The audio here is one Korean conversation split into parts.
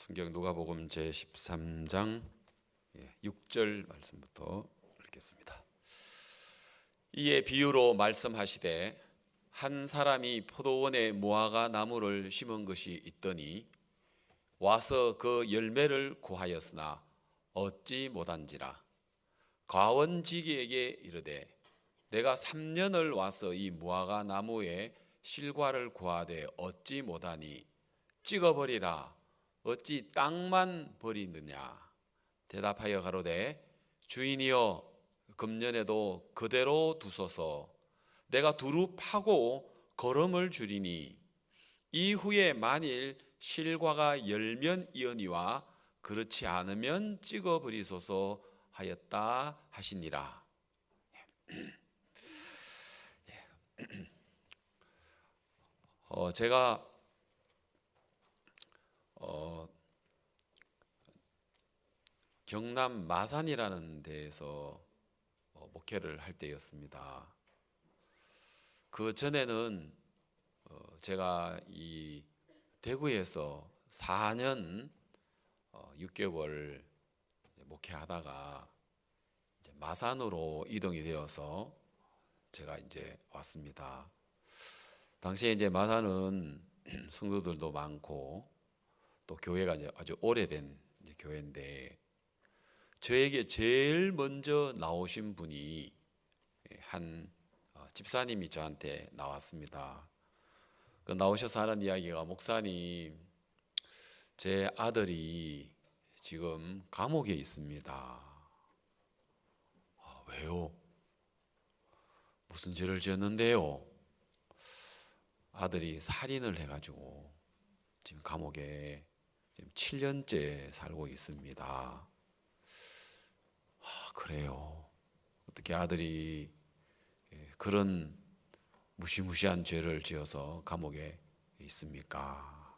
성경 누가복음 제13장 6절 말씀부터 읽겠습니다. 이에 비유로 말씀하시되 한 사람이 포도원에 무화과 나무를 심은 것이 있더니 와서 그 열매를 구하였으나 얻지 못한지라. 과원지기에게 이르되 내가 3년을 와서 이 무화과 나무에 실과를 구하되 얻지 못하니 찍어버리라. 어찌 땅만 버리느냐. 대답하여 가로되 주인이여 금년에도 그대로 두소서. 내가 두루 파고 거름을 주리니 이후에 만일 실과가 열면이언니와 그렇지 않으면 찍어버리소서 하였다 하시니라. 제가 경남 마산이라는 데에서 목회를 할 때였습니다. 그 전에는 제가 이 대구에서 4년 6개월 목회하다가 이제 마산으로 이동이 되어서 제가 이제 왔습니다. 당시에 이제 마산은 성도들도 많고 또 교회가 이제 아주 오래된 이제 교회인데 저에게 제일 먼저 나오신 분이 한 집사님이 저한테 나왔습니다. 그 나오셔서 하는 이야기가 목사님, 제 아들이 지금 감옥에 있습니다. 왜요? 무슨 죄를 지었는데요? 아들이 살인을 해가지고 지금 감옥에 지금 7년째 살고 있습니다. 그래요. 어떻게 아들이 그런 무시무시한 죄를 지어서 감옥에 있습니까?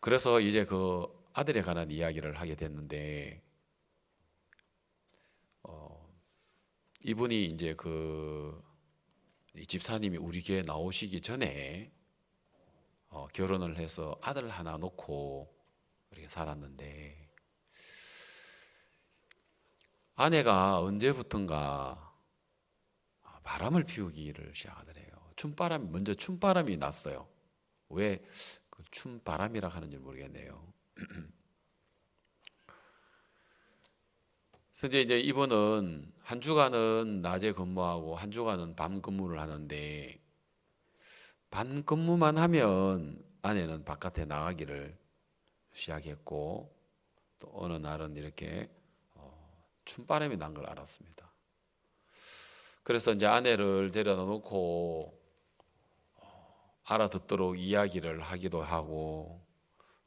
그래서 이제 그 아들에 관한 이야기를 하게 됐는데, 이분이 이제 이 집사님이 우리 교회 나오시기 전에 결혼을 해서 아들 하나 놓고 이렇게 살았는데, 아내가 언제부턴가 바람을 피우기를 시작하더래요. 먼저 춤바람이 났어요. 왜 그 춤바람이라 하는지 모르겠네요. 그래서 이제 이분은 한 주간은 낮에 근무하고 한 주간은 밤 근무를 하는데, 밤 근무만 하면 아내는 바깥에 나가기를 시작했고, 또 어느 날은 이렇게 춤바람이 난 걸 알았습니다. 그래서 이제 아내를 데려다 놓고 알아듣도록 이야기를 하기도 하고,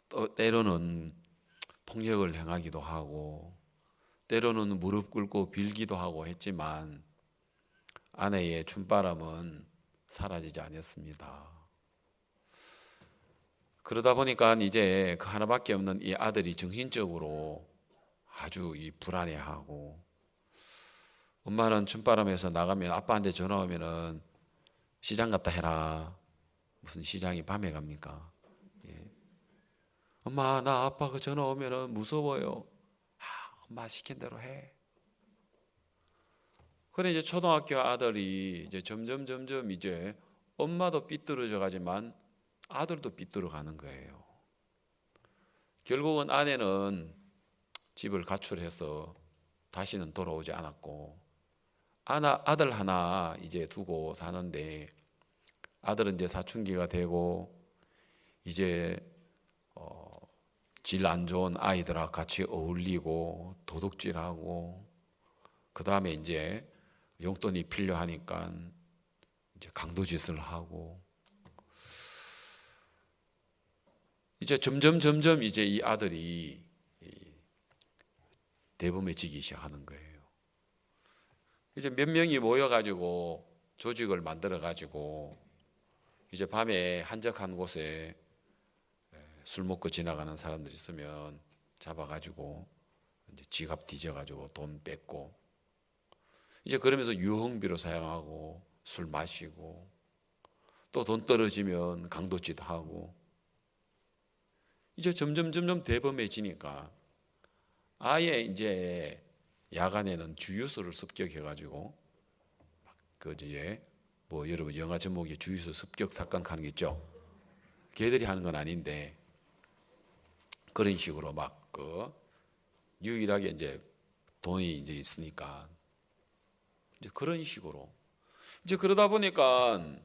또 때로는 폭력을 행하기도 하고, 때로는 무릎 꿇고 빌기도 하고 했지만 아내의 춤바람은 사라지지 않았습니다. 그러다 보니까 이제 그 하나밖에 없는 이 아들이 정신적으로 아주 불안해하고, 엄마는 춤바람에서 나가면 아빠한테 전화 오면은 시장 갔다 해라. 무슨 시장이 밤에 갑니까? 엄마, 나 아빠 그 전화 오면은 무서워요. 엄마 시킨 대로 해. 그래 이제 초등학교 아들이 이제 점점 이제 엄마도 삐뚤어져 가지만 아들도 삐뚤어 가는 거예요. 결국은 아내는 집을 가출해서 다시는 돌아오지 않았고, 아들 하나 이제 두고 사는데, 아들은 이제 사춘기가 되고 이제 질 안 좋은 아이들하고 같이 어울리고 도둑질하고, 그 다음에 이제 용돈이 필요하니까 이제 강도짓을 하고, 이제 점점 이제 이 아들이 대범해지기 시작하는 거예요. 이제 몇 명이 모여가지고 조직을 만들어가지고 이제 밤에 한적한 곳에 술 먹고 지나가는 사람들 있으면 잡아가지고 이제 지갑 뒤져가지고 돈 뺏고, 이제 그러면서 유흥비로 사용하고 술 마시고 또 돈 떨어지면 강도짓 하고, 이제 점점 대범해지니까 아예 이제 야간에는 주유소를 습격해가지고 그 이제 뭐 여러분 영화 제목에 주유소 습격 사건 하는 게 있죠. 걔들이 하는 건 아닌데 그런 식으로 막 그 유일하게 이제 돈이 이제 있으니까 이제 그런 식으로 이제 그러다 보니까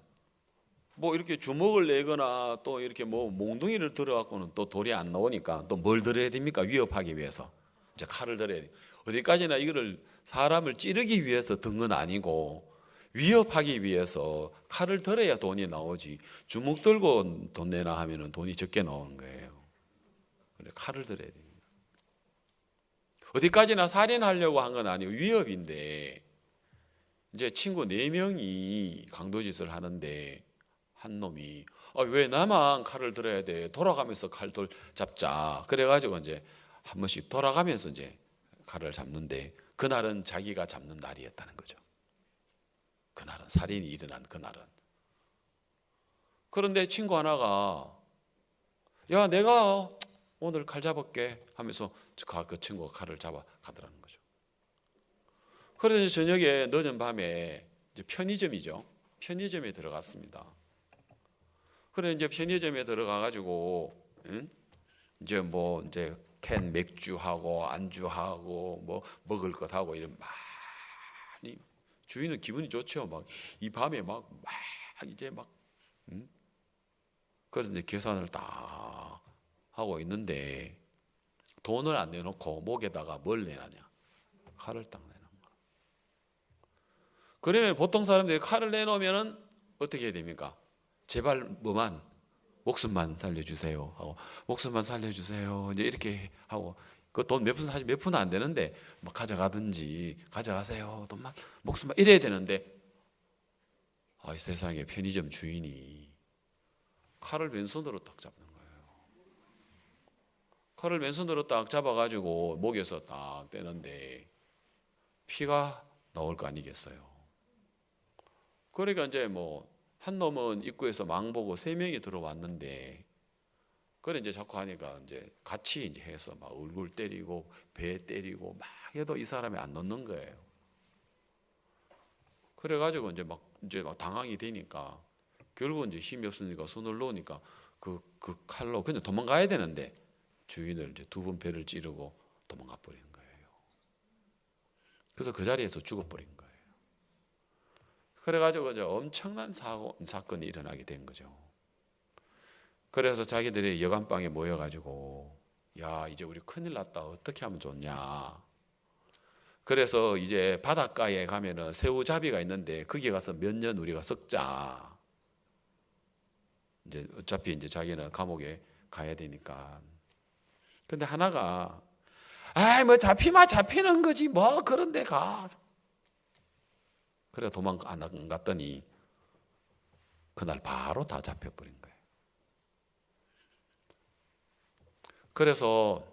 뭐 이렇게 주먹을 내거나 또 이렇게 뭐 몽둥이를 들어갖고는 또 돌이 안 나오니까 또 뭘 들어야 됩니까? 위협하기 위해서 이제 칼을 들어야 돼. 어디까지나 이거를 사람을 찌르기 위해서 든 건 아니고 위협하기 위해서 칼을 들어야 돈이 나오지. 주먹 들고 돈 내나 하면은 돈이 적게 나오는 거예요. 그래 칼을 들어야 됩니다. 어디까지나 살인하려고 한 건 아니고 위협인데 이제 친구 4명이 강도짓을 하는데 한 놈이 왜 나만 칼을 들어야 돼? 돌아가면서 칼들 잡자. 그래가지고 이제 한 번씩 돌아가면서 이제 칼을 잡는데 그날은 자기가 잡는 날이었다는 거죠. 그날은 살인이 일어난 그날은. 그런데 친구 하나가 야 내가 오늘 칼 잡을게 하면서 그 친구가 칼을 잡아 가더라는 거죠. 그래서 저녁에 늦은 밤에 이제 편의점이죠. 편의점에 들어갔습니다. 그래 이제 편의점에 들어가 가지고 이제 뭐 이제 캔 맥주하고 안주하고 뭐 먹을 것 하고 이런 많이 주인은 기분이 좋죠. 막 이 밤에 막 이제 막 그래서 이제 계산을 딱 하고 있는데 돈을 안 내놓고 목에다가 뭘 내놨냐? 칼을 딱 내놓은 거. 그러면 보통 사람들이 칼을 내놓으면은 어떻게 해야 됩니까? 제발 뭐만 목숨만 살려주세요 하고 목숨만 살려주세요 이제 이렇게 하고 그 돈 몇 푼 사실 몇 푼은 안 되는데 막 가져가든지 가져가세요 돈만 목숨만 이래야 되는데 이 세상에 편의점 주인이 칼을 왼손으로 딱 잡는 거예요. 칼을 왼손으로 딱 잡아가지고 목에서 딱 떼는데 피가 나올 거 아니겠어요. 그러니까 이제 뭐 한 놈은 입구에서 망 보고 3명이 들어왔는데 그래 이제 자꾸 하니까 이제 같이 이제 해서 막 얼굴 때리고 배 때리고 막 해도 이 사람이 안 놓는 거예요. 그래가지고 이제 막 당황이 되니까 결국 이제 힘이 없으니까 손을 놓으니까 그 칼로 그냥 도망가야 되는데 주인을 이제 2번 배를 찌르고 도망가 버리는 거예요. 그래서 그 자리에서 죽어버린 거예요. 그래가지고 이제 엄청난 사건이 일어나게 된 거죠. 그래서 자기들이 여관방에 모여가지고 야 이제 우리 큰일 났다 어떻게 하면 좋냐. 그래서 이제 바닷가에 가면은 새우잡이가 있는데 거기 가서 몇 년 우리가 썩자. 이제 어차피 이제 자기는 감옥에 가야 되니까. 근데 하나가 뭐 잡히면 잡히는 거지 뭐 그런 데 가. 그래 도망 안 갔더니 그날 바로 다 잡혀버린 거예요. 그래서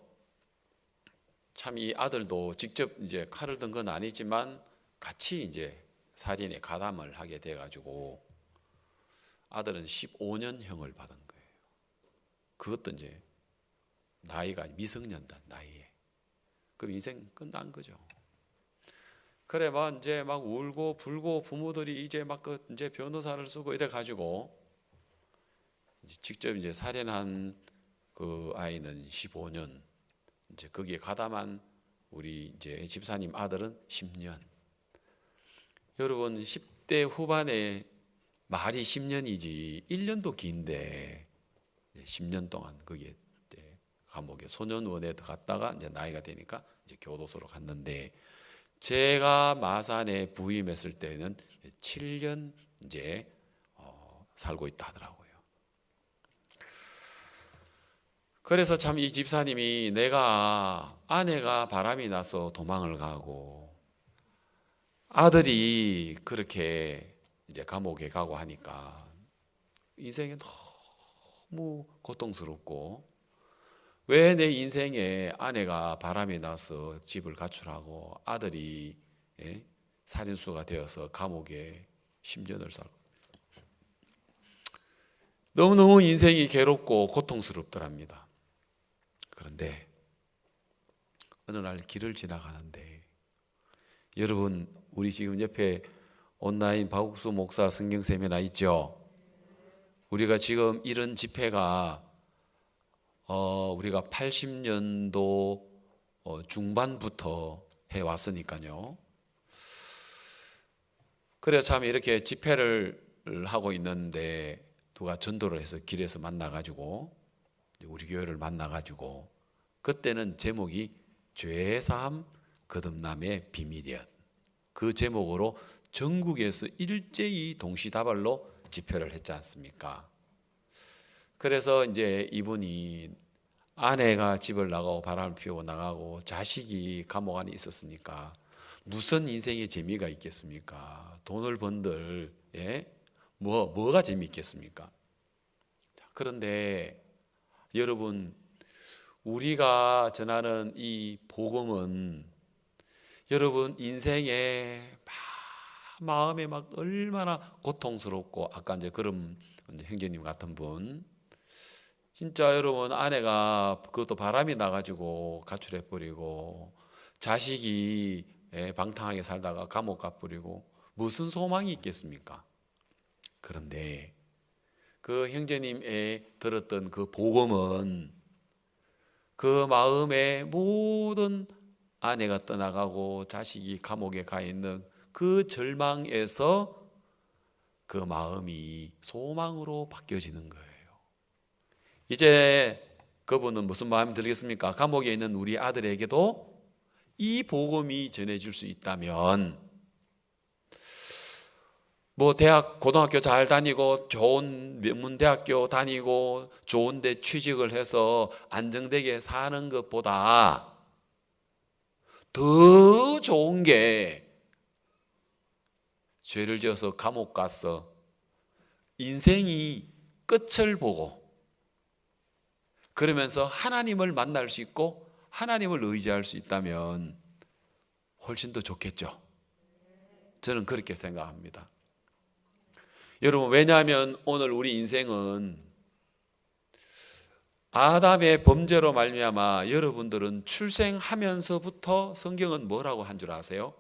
참 이 아들도 직접 이제 칼을 든 건 아니지만 같이 이제 살인에 가담을 하게 돼가지고 아들은 15년형을 받은 거예요. 그것도 이제 나이가 미성년자 나이에. 그럼 인생 끝난 거죠. 그래 막 이제 막 울고 불고 부모들이 이제 막 이제 변호사를 쓰고 이래 가지고 직접 이제 살인한 그 아이는 15년 이제 거기에 가담한 우리 이제 집사님 아들은 10년. 여러분 10대 후반에 말이 10년이지 1년도 긴데 10년 동안 거기에 이제 감옥에 소년원에 갔다가 이제 나이가 되니까 이제 교도소로 갔는데 제가 마산에 부임했을 때는 7년 이제 살고 있다 하더라고요. 그래서 참 이 집사님이 아내가 바람이 나서 도망을 가고 아들이 그렇게 이제 감옥에 가고 하니까 인생이 너무 고통스럽고 왜 내 인생에 아내가 바람이 나서 집을 가출하고 아들이 살인수가 되어서 감옥에 10년을 살고 너무너무 인생이 괴롭고 고통스럽더랍니다. 그런데 어느 날 길을 지나가는데, 여러분 우리 지금 옆에 온라인 박욱수 목사 성경 세미나 있죠? 우리가 지금 이런 집회가 우리가 80년도 중반부터 해왔으니까요. 그래서 참 이렇게 집회를 하고 있는데 누가 전도를 해서 길에서 만나가지고 우리 교회를 만나가지고, 그때는 제목이 죄사함 거듭남의 비밀이었. 그 제목으로 전국에서 일제히 동시다발로 집회를 했지 않습니까? 그래서 이제 이분이 아내가 집을 나가고 바람을 피우고 나가고 자식이 감옥 안에 있었으니까 무슨 인생의 재미가 있겠습니까? 돈을 번들 뭐가 재미있겠습니까? 그런데 여러분, 우리가 전하는 이 복음은 여러분 인생에 마음에 막 얼마나 고통스럽고, 아까 이제 그런 형제님 같은 분, 진짜 여러분 아내가 그것도 바람이 나가지고 가출해 버리고, 자식이 방탕하게 살다가 감옥 가 버리고, 무슨 소망이 있겠습니까? 그런데 그 형제님의 들었던 그 복음은 그 마음에 모든 아내가 떠나가고 자식이 감옥에 가 있는 그 절망에서 그 마음이 소망으로 바뀌어지는 거예요. 이제 그분은 무슨 마음이 들겠습니까? 감옥에 있는 우리 아들에게도 이 복음이 전해질 수 있다면, 뭐 대학 고등학교 잘 다니고 좋은 명문대학교 다니고 좋은 데 취직을 해서 안정되게 사는 것보다 더 좋은 게, 죄를 지어서 감옥 가서 인생이 끝을 보고 그러면서 하나님을 만날 수 있고 하나님을 의지할 수 있다면 훨씬 더 좋겠죠. 저는 그렇게 생각합니다. 여러분, 왜냐하면 오늘 우리 인생은 아담의 범죄로 말미암아 여러분들은 출생하면서부터, 성경은 뭐라고 한 줄 아세요?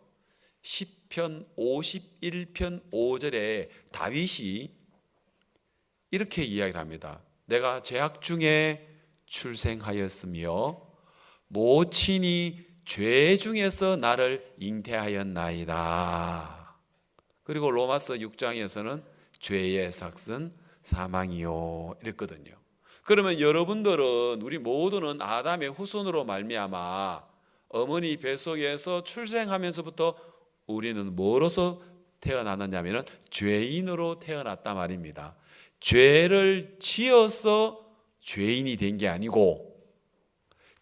시편 51편 5절에 다윗이 이렇게 이야기를 합니다. 내가 죄악 중에 출생하였으며 모친이 죄 중에서 나를 잉태하였나이다. 그리고 로마서 6장에서는 죄의 삭은 사망이요 이랬거든요. 그러면 여러분들은, 우리 모두는 아담의 후손으로 말미암아 어머니 뱃속에서 출생하면서부터 우리는 뭐로서 태어났느냐면 죄인으로 태어났단 말입니다. 죄를 지어서 죄인이 된 게 아니고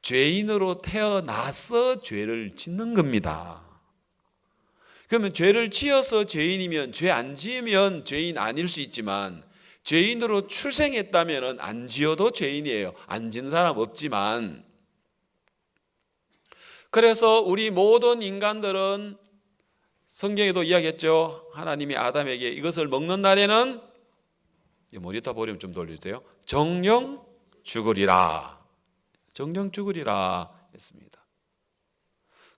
죄인으로 태어나서 죄를 짓는 겁니다. 그러면 죄를 지어서 죄인이면, 죄 안 지으면 죄인 아닐 수 있지만, 죄인으로 출생했다면 안 지어도 죄인이에요. 안 지는 사람 없지만. 그래서 우리 모든 인간들은, 성경에도 이야기했죠. 하나님이 아담에게 이것을 먹는 날에는, 모니터 볼륨 좀 돌려주세요. 정령 죽으리라. 정령 죽으리라 했습니다.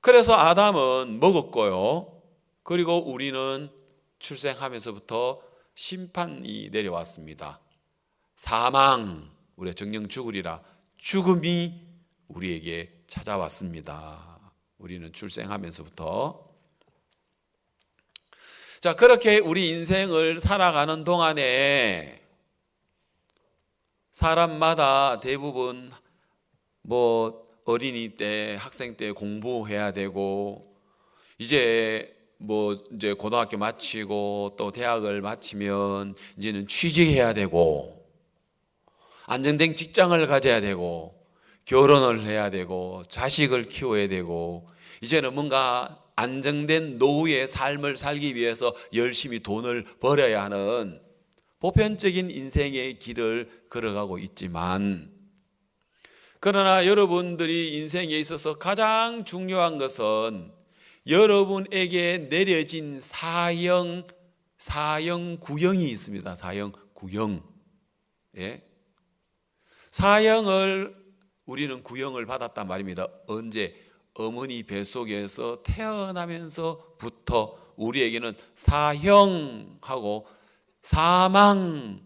그래서 아담은 먹었고요. 그리고 우리는 출생하면서부터 심판이 내려왔습니다. 사망, 우리가 정령 죽으리라, 죽음이 우리에게 찾아왔습니다. 우리는 출생하면서부터. 자, 그렇게 우리 인생을 살아가는 동안에 사람마다 대부분 어린이 때, 학생 때 공부해야 되고, 이제 고등학교 마치고 또 대학을 마치면 이제는 취직해야 되고, 안정된 직장을 가져야 되고, 결혼을 해야 되고, 자식을 키워야 되고, 이제는 뭔가 안정된 노후의 삶을 살기 위해서 열심히 돈을 벌어야 하는 보편적인 인생의 길을 걸어가고 있지만, 그러나 여러분들이 인생에 있어서 가장 중요한 것은 여러분에게 내려진 사형 구형이 있습니다. 사형 구형. 사형을 우리는 구형을 받았단 말입니다. 언제? 어머니 뱃속에서 태어나면서부터 우리에게는 사형하고 사망,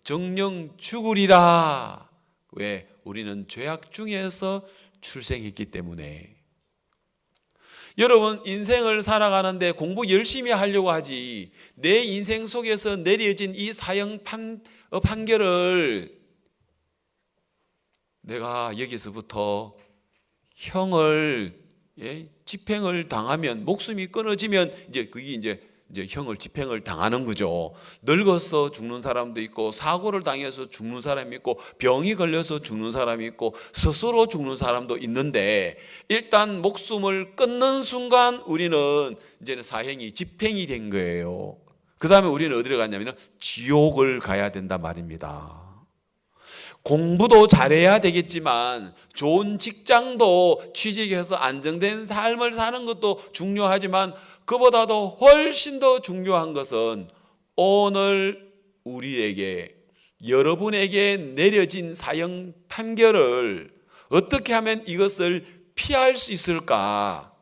정령 죽으리라. 왜? 우리는 죄악 중에서 출생했기 때문에. 여러분, 인생을 살아가는데 공부 열심히 하려고 하지, 내 인생 속에서 내려진 이 사형 판결을 내가 여기서부터 형을, 집행을 당하면, 목숨이 끊어지면 그게 이제 형을 집행을 당하는 거죠. 늙어서 죽는 사람도 있고, 사고를 당해서 죽는 사람이 있고, 병이 걸려서 죽는 사람이 있고, 스스로 죽는 사람도 있는데, 일단 목숨을 끊는 순간 우리는 이제는 사형이 집행이 된 거예요. 그 다음에 우리는 어디로 갔냐면 지옥을 가야 된단 말입니다. 공부도 잘해야 되겠지만, 좋은 직장도 취직해서 안정된 삶을 사는 것도 중요하지만, 그보다도 훨씬 더 중요한 것은 오늘 우리에게, 여러분에게 내려진 사형 판결을 어떻게 하면 이것을 피할 수 있을까?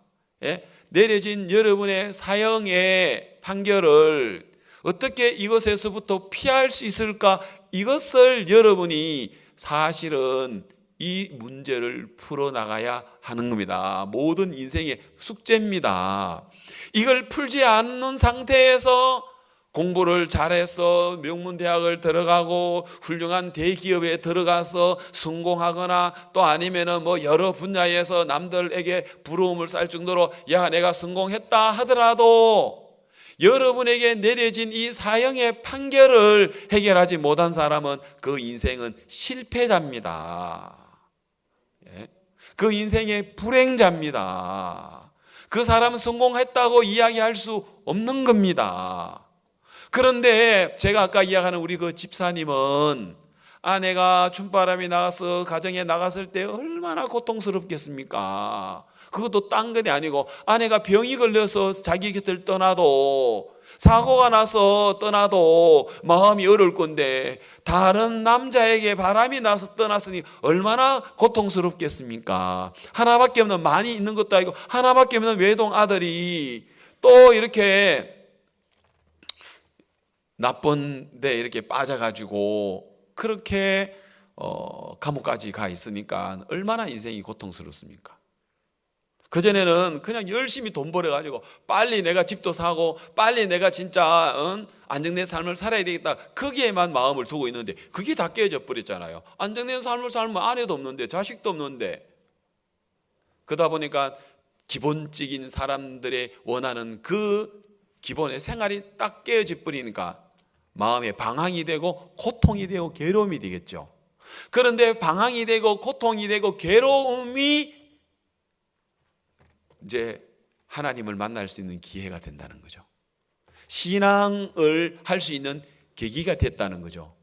내려진 여러분의 사형의 판결을 어떻게 이것에서부터 피할 수 있을까? 이것을 여러분이 사실은 이 문제를 풀어나가야 하는 겁니다. 모든 인생의 숙제입니다. 이걸 풀지 않는 상태에서 공부를 잘해서 명문대학을 들어가고 훌륭한 대기업에 들어가서 성공하거나, 또 아니면은 여러 분야에서 남들에게 부러움을 살 정도로 야, 내가 성공했다 하더라도 여러분에게 내려진 이 사형의 판결을 해결하지 못한 사람은 그 인생은 실패자입니다. 그 인생의 불행자입니다. 그 사람은 성공했다고 이야기할 수 없는 겁니다. 그런데 제가 아까 이야기하는 우리 그 집사님은 아내가 춤바람이 나가서 가정에 나갔을 때 얼마나 고통스럽겠습니까? 그것도 딴 것이 아니고, 아내가 병이 걸려서 자기 곁을 떠나도, 사고가 나서 떠나도 마음이 어려울 건데, 다른 남자에게 바람이 나서 떠났으니 얼마나 고통스럽겠습니까? 하나밖에 없는, 많이 있는 것도 아니고 하나밖에 없는 외동 아들이 또 이렇게 나쁜 데 이렇게 빠져가지고 그렇게 감옥까지 가 있으니까 얼마나 인생이 고통스럽습니까? 그전에는 그냥 열심히 돈 벌어가지고 빨리 내가 집도 사고 빨리 내가 진짜 안정된 삶을 살아야 되겠다, 거기에만 마음을 두고 있는데 그게 다 깨져 버렸잖아요. 안정된 삶을 살면 아내도 없는데 자식도 없는데, 그러다 보니까 기본적인 사람들의 원하는 그 기본의 생활이 딱 깨어져 버리니까 마음에 방황이 되고 고통이 되고 괴로움이 되겠죠. 그런데 방황이 되고 고통이 되고 괴로움이 이제 하나님을 만날 수 있는 기회가 된다는 거죠. 신앙을 할 수 있는 계기가 됐다는 거죠.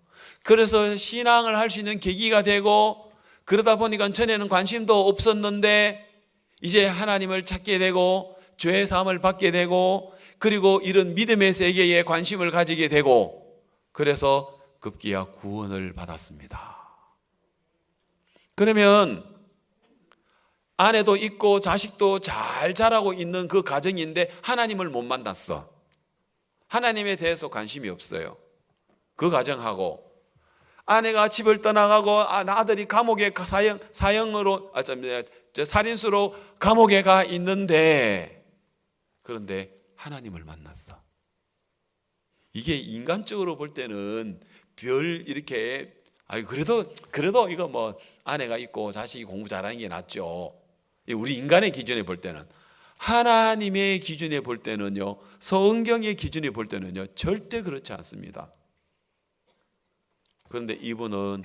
그래서 신앙을 할 수 있는 계기가 되고, 그러다 보니까 전에는 관심도 없었는데 이제 하나님을 찾게 되고 죄의 사함을 받게 되고, 그리고 이런 믿음의 세계에 관심을 가지게 되고, 그래서 급기야 구원을 받았습니다. 그러면 아내도 있고 자식도 잘 자라고 있는 그 가정인데 하나님을 못 만났어. 하나님에 대해서 관심이 없어요. 그 가정하고 아내가 집을 떠나가고 아들이 감옥에 사형으로 살인수로 감옥에 가 있는데, 그런데 하나님을 만났어. 이게 인간적으로 볼 때는 별 이렇게 그래도 이거 아내가 있고 자식이 공부 잘하는 게 낫죠. 우리 인간의 기준에 볼 때는. 하나님의 기준에 볼 때는요, 성경의 기준에 볼 때는요, 절대 그렇지 않습니다. 그런데 이분은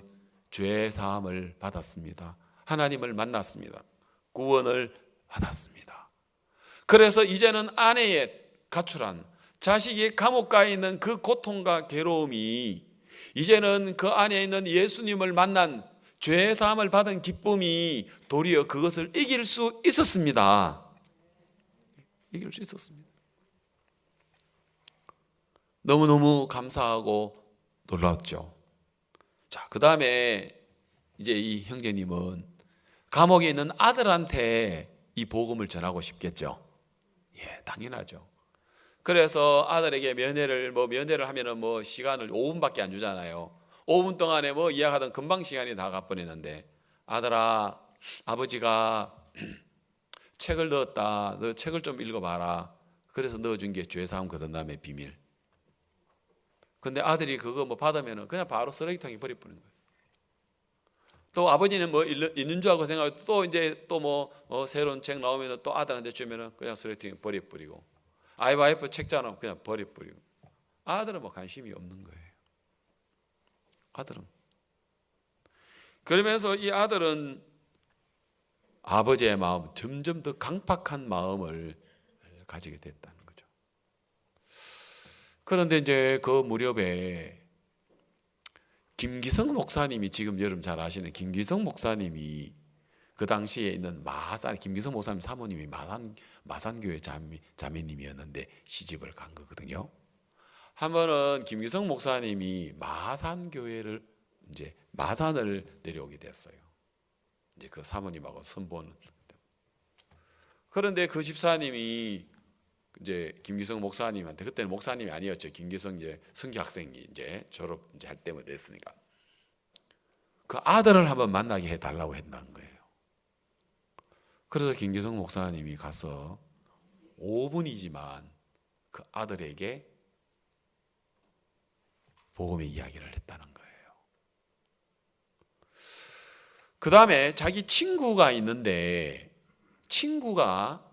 죄 사함을 받았습니다. 하나님을 만났습니다. 구원을 받았습니다. 그래서 이제는 아내의 가출한, 자식이 감옥 가 있는 그 고통과 괴로움이 이제는 그 안에 있는 예수님을 만난, 죄 사함을 받은 기쁨이 도리어 그것을 이길 수 있었습니다. 이길 수 있었습니다. 너무너무 감사하고 놀랐죠. 자, 그 다음에 이제 이 형제님은 감옥에 있는 아들한테 이 복음을 전하고 싶겠죠. 예, 당연하죠. 그래서 아들에게 면회를 하면은 시간을 5분밖에 안 주잖아요. 5분 동안에 이야기하던 금방 시간이 다 가버리는데, 아들아, 아버지가 책을 넣었다. 너 책을 좀 읽어봐라. 그래서 넣어준 게 죄사함 거듭남의 비밀. 근데 아들이 그거 받으면은 그냥 바로 쓰레기통에 버려버리는 거예요. 또 아버지는 있는 줄 알고 생각하고 또 이제 새로운 책 나오면은 또 아들한테 주면은 그냥 쓰레기통에 버려버리고, 아이바이프 책자는 그냥 버려버리고. 아들은 관심이 없는 거예요. 아들은. 그러면서 이 아들은 아버지의 마음, 점점 더 강팍한 마음을 가지게 됐다는 거죠. 그런데 이제 그 무렵에 김기성 목사님이, 지금 여러분 잘 아시는 김기성 목사님이, 그 당시에 있는 김기성 목사님 사모님이 마산교회 자매님이었는데 시집을 간 거거든요. 한 번은 김기성 목사님이 마산교회를 마산을 내려오게 됐어요. 이제 그 사모님하고 선보는. 그런데 그 집사님이 김기성 목사님한테, 그때는 목사님이 아니었죠. 김기성 성교학생이 졸업 할 때만 됐으니까, 그 아들을 한번 만나게 해달라고 했다는 거예요. 그래서 김기성 목사님이 가서 5분이지만 그 아들에게 복음의 이야기를 했다는 거예요. 그 다음에 자기 친구가 있는데, 친구가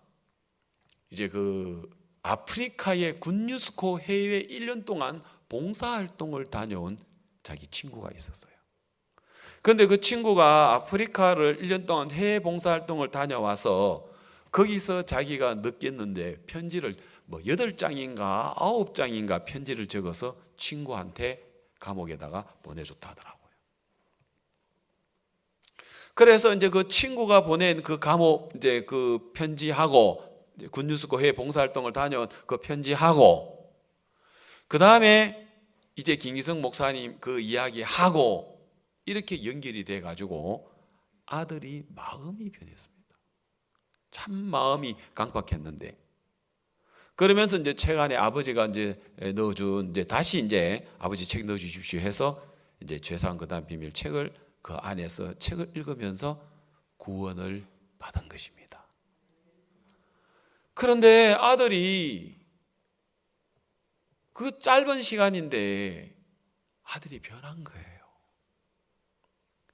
이제 그 아프리카의 굿뉴스코 해외 1년 동안 봉사활동을 다녀온 자기 친구가 있었어요. 그런데 그 친구가 아프리카를 1년 동안 해외 봉사활동을 다녀와서 거기서 자기가 느꼈는데, 편지를 8장인가 9장인가 편지를 적어서 친구한테 감옥에다가 보내줬다 하더라고요. 그래서 이제 그 친구가 보낸 그 감옥 그 편지하고, 굿뉴스코 해외 봉사활동을 다녀온 그 편지하고, 그 다음에 이제 김기성 목사님 그 이야기하고 이렇게 연결이 돼 가지고 아들이 마음이 변했습니다. 참 마음이 강팍했는데, 그러면서 이제 책 안에 아버지가 넣어준 다시 아버지 책 넣어주십시오 해서 죄사함 거듭남 비밀 책을, 그 안에서 책을 읽으면서 구원을 받은 것입니다. 그런데 아들이 그 짧은 시간인데 아들이 변한 거예요.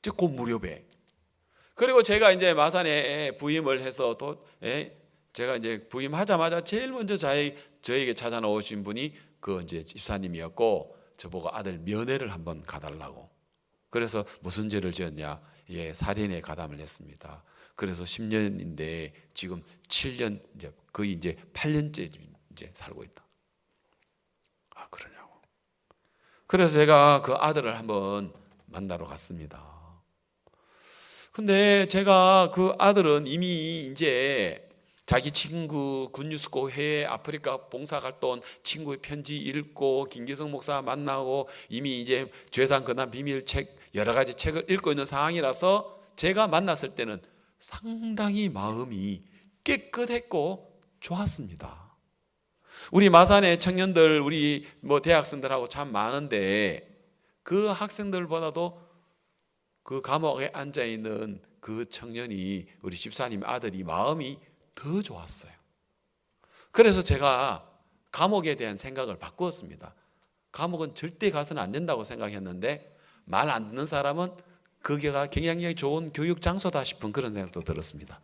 그 무렵에. 그리고 제가 마산에 부임을 해서 제가 부임하자마자 제일 먼저 저에게 찾아오신 분이 그 집사님이었고, 저보고 아들 면회를 한번 가달라고. 그래서 무슨 죄를 지었냐? 예, 살인에 가담을 했습니다. 그래서 10년인데 지금 7년, 거의 8년째 살고 있다. 아, 그러냐고. 그래서 제가 그 아들을 한번 만나러 갔습니다. 근데 제가 그 아들은 이미 자기 친구 굿뉴스코 해외 아프리카 봉사활동 친구의 편지 읽고, 김기성 목사 만나고, 이미 죄사함 거듭남 비밀 책 여러 가지 책을 읽고 있는 상황이라서 제가 만났을 때는 상당히 마음이 깨끗했고 좋았습니다. 우리 마산의 청년들, 우리 대학생들하고 참 많은데, 그 학생들보다도 그 감옥에 앉아 있는 그 청년이, 우리 집사님 아들이 마음이 더 좋았어요. 그래서 제가 감옥에 대한 생각을 바꾸었습니다. 감옥은 절대 가서는 안 된다고 생각했는데, 말 안 듣는 사람은 거기가 굉장히 좋은 교육 장소다 싶은 그런 생각도 들었습니다.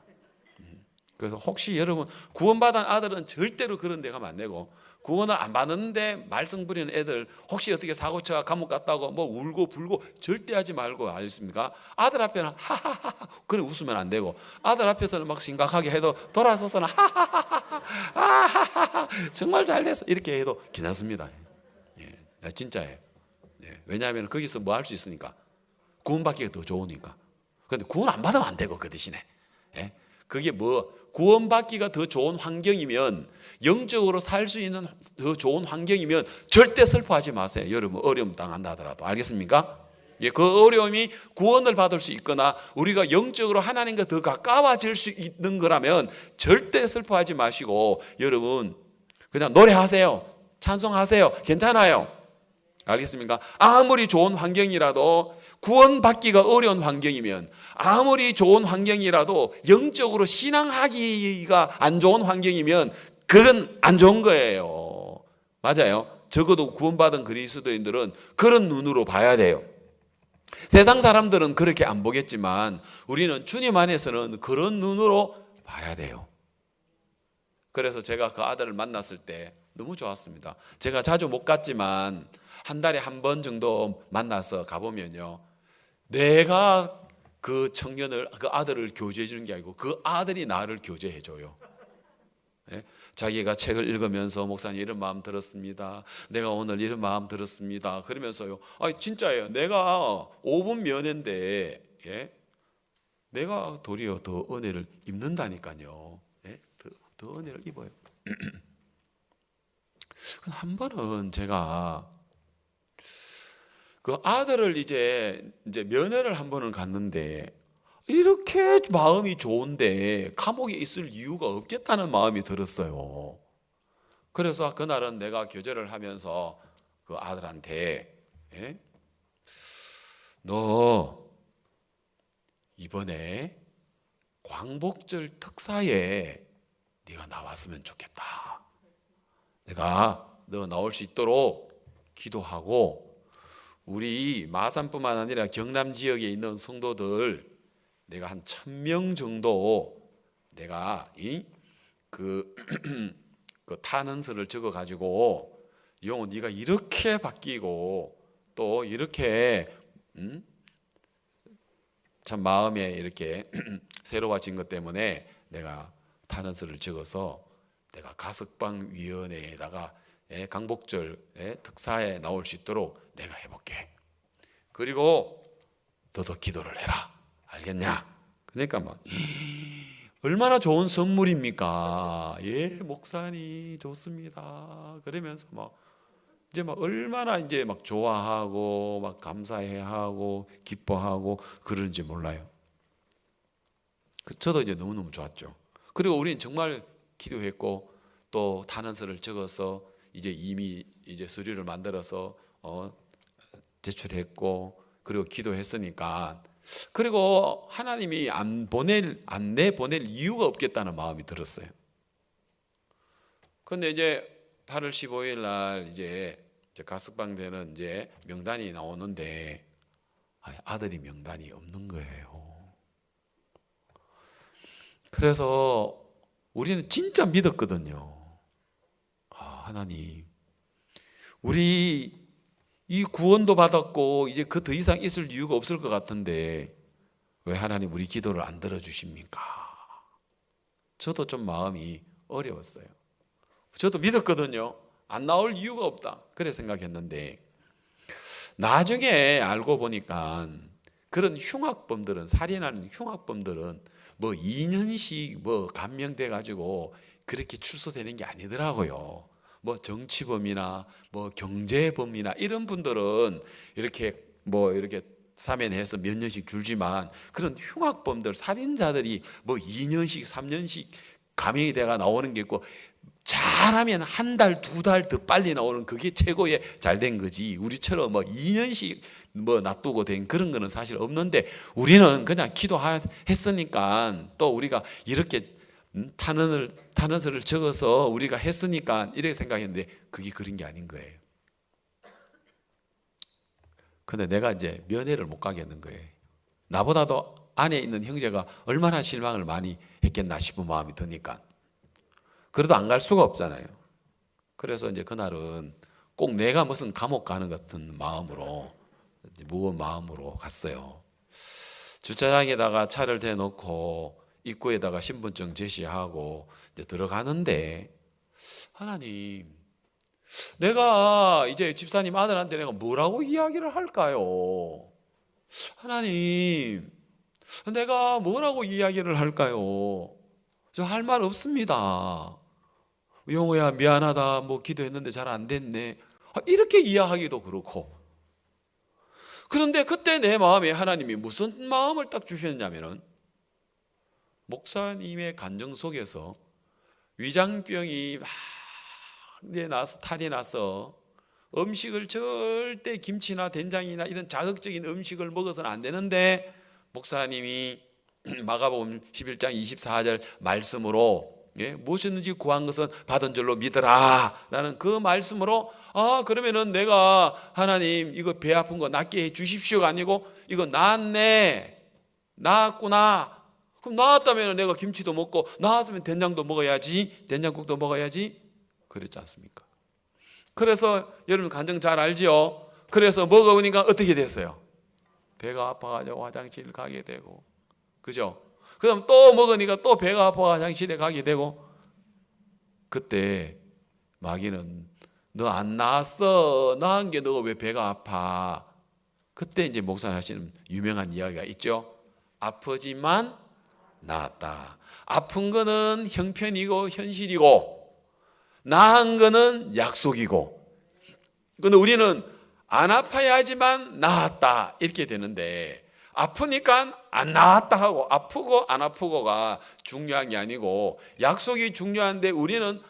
그래서 혹시 여러분 구원받은 아들은 절대로 그런 데 가면 안 되고, 구원을 안 받는데 말썽 부리는 애들 혹시 어떻게 사고쳐 감옥 갔다고 울고 불고 절대 하지 말고, 알겠습니까? 아들 앞에는 하하하 그래 웃으면 안 되고, 아들 앞에서는 막 심각하게 해도 돌아서서는 하하하 정말 잘 됐어 이렇게 해도 괜찮습니다. 예, 진짜예요. 예, 왜냐하면 거기서 뭐 할 수 있으니까, 구원받기가 더 좋으니까. 그런데 구원 안 받으면 안 되고, 그 대신에 그게 구원받기가 더 좋은 환경이면, 영적으로 살 수 있는 더 좋은 환경이면 절대 슬퍼하지 마세요. 여러분 어려움 당한다 하더라도. 알겠습니까? 예, 그 어려움이 구원을 받을 수 있거나 우리가 영적으로 하나님과 더 가까워질 수 있는 거라면 절대 슬퍼하지 마시고 여러분 그냥 노래하세요. 찬송하세요. 괜찮아요. 알겠습니까? 아무리 좋은 환경이라도 구원받기가 어려운 환경이면 아무리 좋은 환경이라도 영적으로 신앙하기가 안 좋은 환경이면 그건 안 좋은 거예요. 맞아요. 적어도 구원받은 그리스도인들은 그런 눈으로 봐야 돼요. 세상 사람들은 그렇게 안 보겠지만 우리는 주님 안에서는 그런 눈으로 봐야 돼요. 그래서 제가 그 아들을 만났을 때 너무 좋았습니다. 제가 자주 못 갔지만 한 달에 한 번 정도 만나서 가보면요, 내가 그 청년을, 그 아들을 교제해 주는 게 아니고 그 아들이 나를 교제해 줘요. 예? 자기가 책을 읽으면서 목사님 이런 마음 들었습니다. 내가 오늘 이런 마음 들었습니다. 그러면서요, 진짜예요. 내가 5분 면회인데, 예? 내가 도리어 더 은혜를 입는다니까요. 예? 더 은혜를 입어요. 한 번은 제가 그 아들을 이제 면회를 한 번을 갔는데 이렇게 마음이 좋은데 감옥에 있을 이유가 없겠다는 마음이 들었어요. 그래서 그날은 내가 교제를 하면서 그 아들한테 예? 너 이번에 광복절 특사에 네가 나왔으면 좋겠다. 내가 너 나올 수 있도록 기도하고 우리 마산뿐만 아니라 경남 지역에 있는 성도들 내가 한 1,000명 정도 내가 그 탄원서를 적어 가지고 영호 네가 이렇게 바뀌고 또 이렇게 참 마음에 이렇게 새로워진 것 때문에 내가 탄원서를 적어서 내가 가석방 위원회에다가 강복절 특사에 나올 수 있도록 내가 해볼게. 그리고 너도 기도를 해라. 알겠냐? 그러니까 막 얼마나 좋은 선물입니까? 예, 목사님 좋습니다. 그러면서 막 이제 막 얼마나 이제 막 좋아하고 막 감사해하고 기뻐하고 그런지 몰라요. 저도 이제 너무너무 좋았죠. 그리고 우리는 정말 기도했고 또 탄원서를 적어서 이제 이미 이제 서류를 만들어서 제출했고 그리고 기도했으니까 그리고 하나님이 안 내보낼 이유가 없겠다는 마음이 들었어요. 그런데 이제 8월 15일 날 이제 가석방 되는 이제 명단이 나오는데 아들이 명단이 없는 거예요. 그래서 우리는 진짜 믿었거든요. 하나님, 우리 이 구원도 받았고 이제 그 더 이상 있을 이유가 없을 것 같은데 왜 하나님 우리 기도를 안 들어주십니까? 저도 좀 마음이 어려웠어요. 저도 믿었거든요. 안 나올 이유가 없다. 그래 생각했는데 나중에 알고 보니까 그런 흉악범들은, 살인하는 흉악범들은 뭐 2년씩 뭐 감명돼 가지고 그렇게 출소되는 게 아니더라고요. 뭐 정치범이나 뭐 경제범이나 이런 분들은 이렇게 뭐 이렇게 사면해서 몇 년씩 줄지만 그런 흉악범들, 살인자들이 뭐 2년씩 3년씩 감형이 돼가 나오는 게 있고 잘하면 한 달, 2달 더 빨리 나오는 그게 최고의 잘된 거지. 우리처럼 뭐 2년씩 뭐 놔두고 된 그런 거는 사실 없는데 우리는 그냥 기도했으니까 또 우리가 이렇게 탄원서를 적어서 우리가 했으니까 이렇게 생각했는데 그게 그런 게 아닌 거예요. 근데 내가 이제 면회를 못 가겠는 거예요. 나보다도 안에 있는 형제가 얼마나 실망을 많이 했겠나 싶은 마음이 드니까. 그래도 안 갈 수가 없잖아요. 그래서 이제 그날은 꼭 내가 무슨 감옥 가는 같은 마음으로, 무거운 마음으로 갔어요. 주차장에다가 차를 대놓고 입구에다가 신분증 제시하고 이제 들어가는데 하나님, 내가 이제 집사님 아들한테 내가 뭐라고 이야기를 할까요? 하나님, 내가 뭐라고 이야기를 할까요? 저 할 말 없습니다. 영호야 미안하다 뭐 기도했는데 잘 안 됐네 이렇게 이야기하기도 그렇고 그런데 그때 내 마음에 하나님이 무슨 마음을 딱 주셨냐면은, 목사님의 간증 속에서 위장병이 막 이제 나서 탈이 나서 음식을 절대 김치나 된장이나 이런 자극적인 음식을 먹어서는 안 되는데, 목사님이 마가복음 11장 24절 말씀으로 무엇이든지 구한 것은 받은 줄로 믿으라 라는 그 말씀으로, 그러면은 내가 하나님 이거 배 아픈 거 낫게 해 주십시오가 아니고, 이거 나았구나. 그럼 나았다면 내가 김치도 먹고, 나았으면 된장도 먹어야지, 된장국도 먹어야지, 그랬지 않습니까? 그래서 여러분 간증 잘 알지요? 그래서 먹어보니까 어떻게 됐어요? 배가 아파가지고 화장실 가게 되고, 그죠? 그 다음 또 먹으니까 또 배가 아파 화장실에 가게 되고. 그때 마귀는 너 안 나았어, 나은 게 너가 왜 배가 아파? 그때 이제 목사님 하시는 유명한 이야기가 있죠. 아프지만 나았다. 아픈 거는 형편이고 현실이고, 나은 거는 약속이고. 근데 우리는 안 아파야 하지만 나았다 이렇게 되는데, 아프니까 안 나았다 하고, 아프고 안 아프고가 중요한 게 아니고 약속이 중요한데, 우리는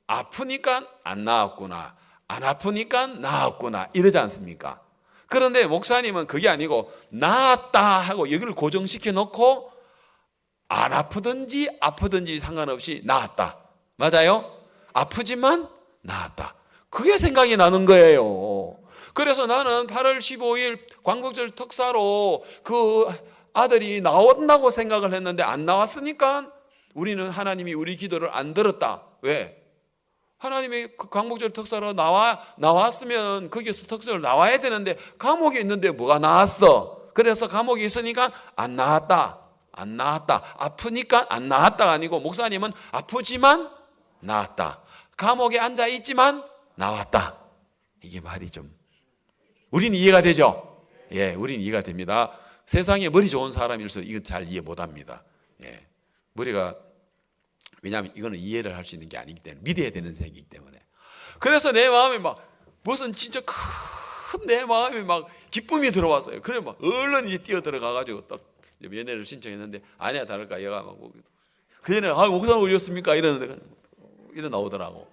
아프니까 안 나았구나, 안 아프니까 나았구나 이러지 않습니까? 그런데 목사님은 그게 아니고 나았다 하고 여기를 고정시켜 놓고, 안 아프든지 아프든지 상관없이 나았다. 맞아요? 아프지만 나았다. 그게 생각이 나는 거예요. 그래서 나는 8월 15일 광복절 특사로 그 아들이 나온다고 생각을 했는데 안 나왔으니까 우리는 하나님이 우리 기도를 안 들었다. 왜? 하나님이 그 광복절 특사로 나왔으면 거기서 특사로 나와야 되는데 감옥에 있는데 뭐가 나왔어? 그래서 감옥에 있으니까 안 나왔다. 안 나왔다. 아프니까 안 나왔다가 아니고, 목사님은 아프지만 나왔다. 감옥에 앉아 있지만 나왔다. 이게 말이 좀, 우린 이해가 되죠? 예, 우린 이해가 됩니다. 세상에 머리 좋은 사람일수록 이거 잘 이해 못 합니다. 예. 머리가, 왜냐하면 이거는 이해를 할 수 있는 게 아니기 때문에, 믿어야 되는 세계이기 때문에. 그래서 내 마음에 막 무슨 진짜 큰 내 마음에 막 기쁨이 들어왔어요. 그래 막 얼른 이제 뛰어 들어가가지고 딱 면회를 신청했는데, 아니야 다를까 얘가 막 그 전에 목사님 올렸습니까? 이러는데 이러 나오더라고.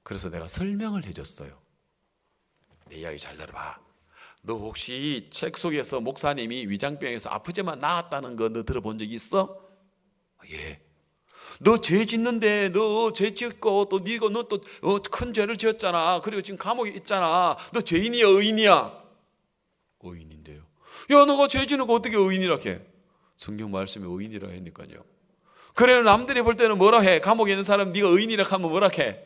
그래서 내가 설명을 해줬어요. 내 이야기 잘 들어봐. 너 혹시 책 속에서 목사님이 위장병에서 아프지만 나았다는 거 너 들어본 적 있어? 예. 너 죄 짓는데, 너 죄 짓고 또 네가 너 또 큰 죄를 지었잖아. 그리고 지금 감옥에 있잖아. 너 죄인이야 의인이야? 의인인데요. 야, 너가 죄 지는 거 어떻게 의인이라 해? 성경 말씀에 의인이라 했니까요. 그래, 남들이 볼 때는 뭐라 해? 감옥에 있는 사람 네가 의인이라 하면 뭐라 해?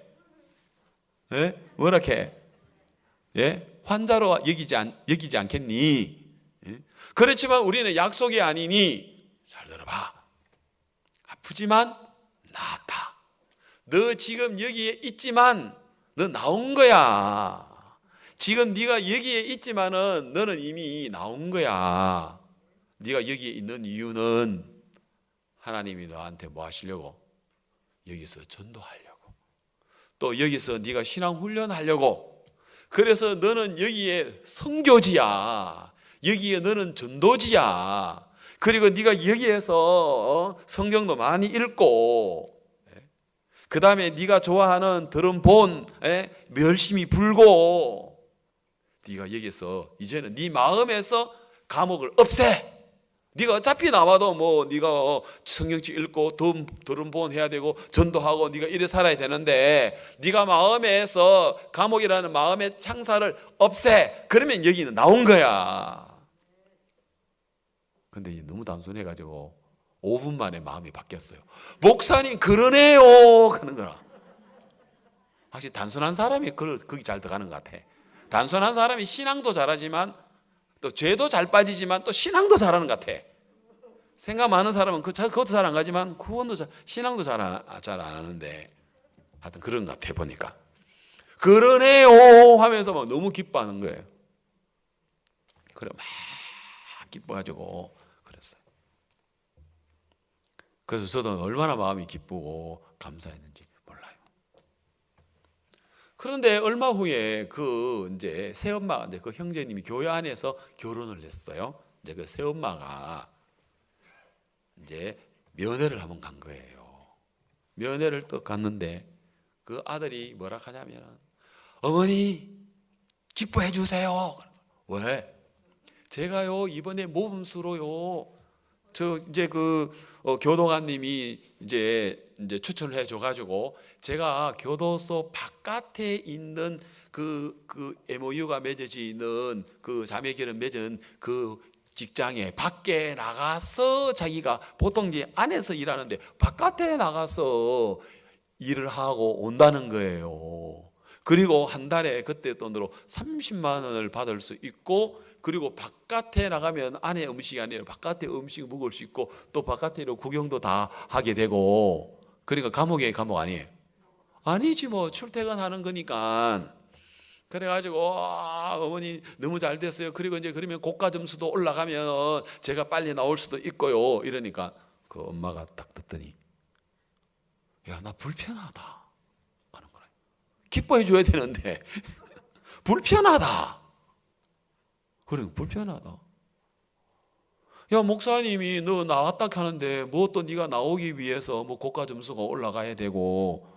예? 뭐라 해? 예? 환자로 여기지 않겠니? 예? 그렇지만 우리는 약속이 아니니, 잘 들어봐. 아프지만 나았다. 너 지금 여기에 있지만 너 나온 거야. 지금 네가 여기에 있지만은 너는 이미 나온 거야. 네가 여기에 있는 이유는 하나님이 너한테 뭐 하시려고? 여기서 전도하려고. 또 여기서 네가 신앙 훈련하려고. 그래서 너는 여기에 선교지야. 여기에 너는 전도지야. 그리고 네가 여기에서 성경도 많이 읽고, 그 다음에 네가 좋아하는 들은 열심히 불고, 네가 여기서 이제는 네 마음에서 감옥을 없애. 네가 어차피 나와도 뭐 네가 성경책 읽고 들은 본 해야 되고 전도하고 네가 이래 살아야 되는데, 네가 마음에서 감옥이라는 마음의 창사를 없애. 그러면 여기는 나온 거야. 근데 너무 단순해가지고 5분 만에 마음이 바뀌었어요. 목사님 그러네요 하는 거라. 확실히 단순한 사람이 거기 잘 들어가는 것 같아. 단순한 사람이 신앙도 잘하지만 또 죄도 잘 빠지지만 또 신앙도 잘하는 것 같아. 생각 많은 사람은 그것도 잘 안 가지만 신앙도 잘 안 하는데, 하여튼 그런 것 같아 보니까. 그러네요 하면서 막 너무 기뻐하는 거예요. 그래 막 기뻐가지고 그랬어요. 그래서 저도 얼마나 마음이 기쁘고 감사했는지 몰라요. 그런데 얼마 후에 그 이제 새엄마가 이제 그 형제님이 교회 안에서 결혼을 했어요. 이제 그 새엄마가 이제 면회를 한번 간 거예요. 면회를 또 갔는데 그 아들이 뭐라 하냐면, 어머니 기뻐해 주세요. 왜? 제가요 이번에 모범수로요 저 이제 그 교도관님이 이제 추천을 해줘 가지고 제가 교도소 바깥에 있는 그 MOU가 맺어져 있는 그 자매결연 맺은 그 직장에 밖에 나가서, 자기가 보통 이제 안에서 일하는데 바깥에 나가서 일을 하고 온다는 거예요. 그리고 한 달에 그때 돈으로 30만 원을 받을 수 있고, 그리고 바깥에 나가면 안에 음식이 아니라 바깥에 음식 먹을 수 있고, 또 바깥으로 구경도 다 하게 되고. 그러니까 감옥에 감옥 아니에요? 아니지 뭐, 출퇴근하는 거니까. 그래가지고 어머니 너무 잘 됐어요. 그리고 이제 그러면 고가 점수도 올라가면 제가 빨리 나올 수도 있고요. 이러니까 그 엄마가 딱 듣더니, 야, 나 불편하다 하는 거예요. 기뻐해 줘야 되는데 불편하다. 그래, 불편하다. 야, 목사님이 너 나왔다 하는데 뭐 또 네가 나오기 위해서 뭐 고가 점수가 올라가야 되고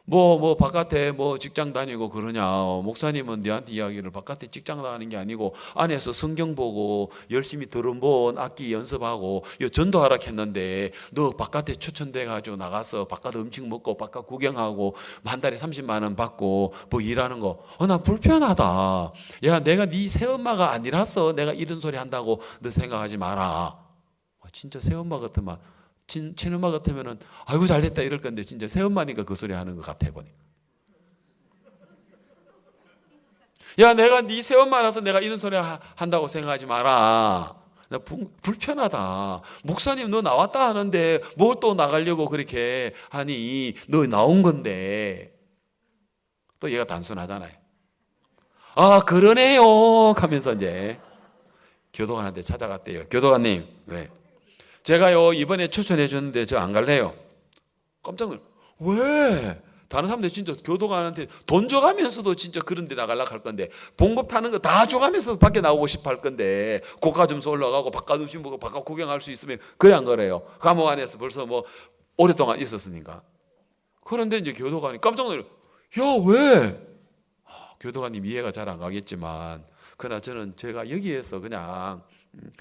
뭐 바깥에 뭐 직장 다니고 그러냐. 목사님은 네한테 이야기를 바깥에 직장 다니는 게 아니고 안에서 성경 보고 열심히 드럼본 악기 연습하고 전도하라 했는데, 너 바깥에 추천돼 가지고 나가서 바깥 음식 먹고 바깥 구경하고 한 달에 30만 원 받고 뭐 일하는 거, 나 불편하다. 야, 내가 네 새엄마가 아니라서 내가 이런 소리 한다고 너 생각하지 마라. 진짜 새엄마 같으면, 친엄마 같으면은 아이고 잘됐다 이럴 건데, 진짜 새엄마니까 그 소리 하는 것 같아 보니까. 야, 내가 네 새엄마라서 내가 이런 소리 한다고 생각하지 마라. 나 불편하다. 목사님 너 나왔다 하는데 뭘 또 나가려고 그렇게 하니, 너 나온 건데. 또 얘가 단순하잖아요. 아, 그러네요 하면서 이제 교도관한테 찾아갔대요. 교도관님, 왜? 제가요 이번에 추천해 줬는데 저 안 갈래요. 깜짝 놀라. 왜? 다른 사람들 진짜 교도관한테 돈 줘가면서도 진짜 그런 데 나가려고 할 건데, 봉급 타는 거 다 줘가면서 밖에 나오고 싶어 할 건데, 고가 점수 올라가고 바깥 음식 먹고 바깥 구경할 수 있으면 그래 안 그래요? 감옥 안에서 벌써 뭐 오랫동안 있었으니까. 그런데 이제 교도관이 깜짝 놀라. 야, 왜? 교도관님 이해가 잘 안 가겠지만, 그러나 저는 제가 여기에서 그냥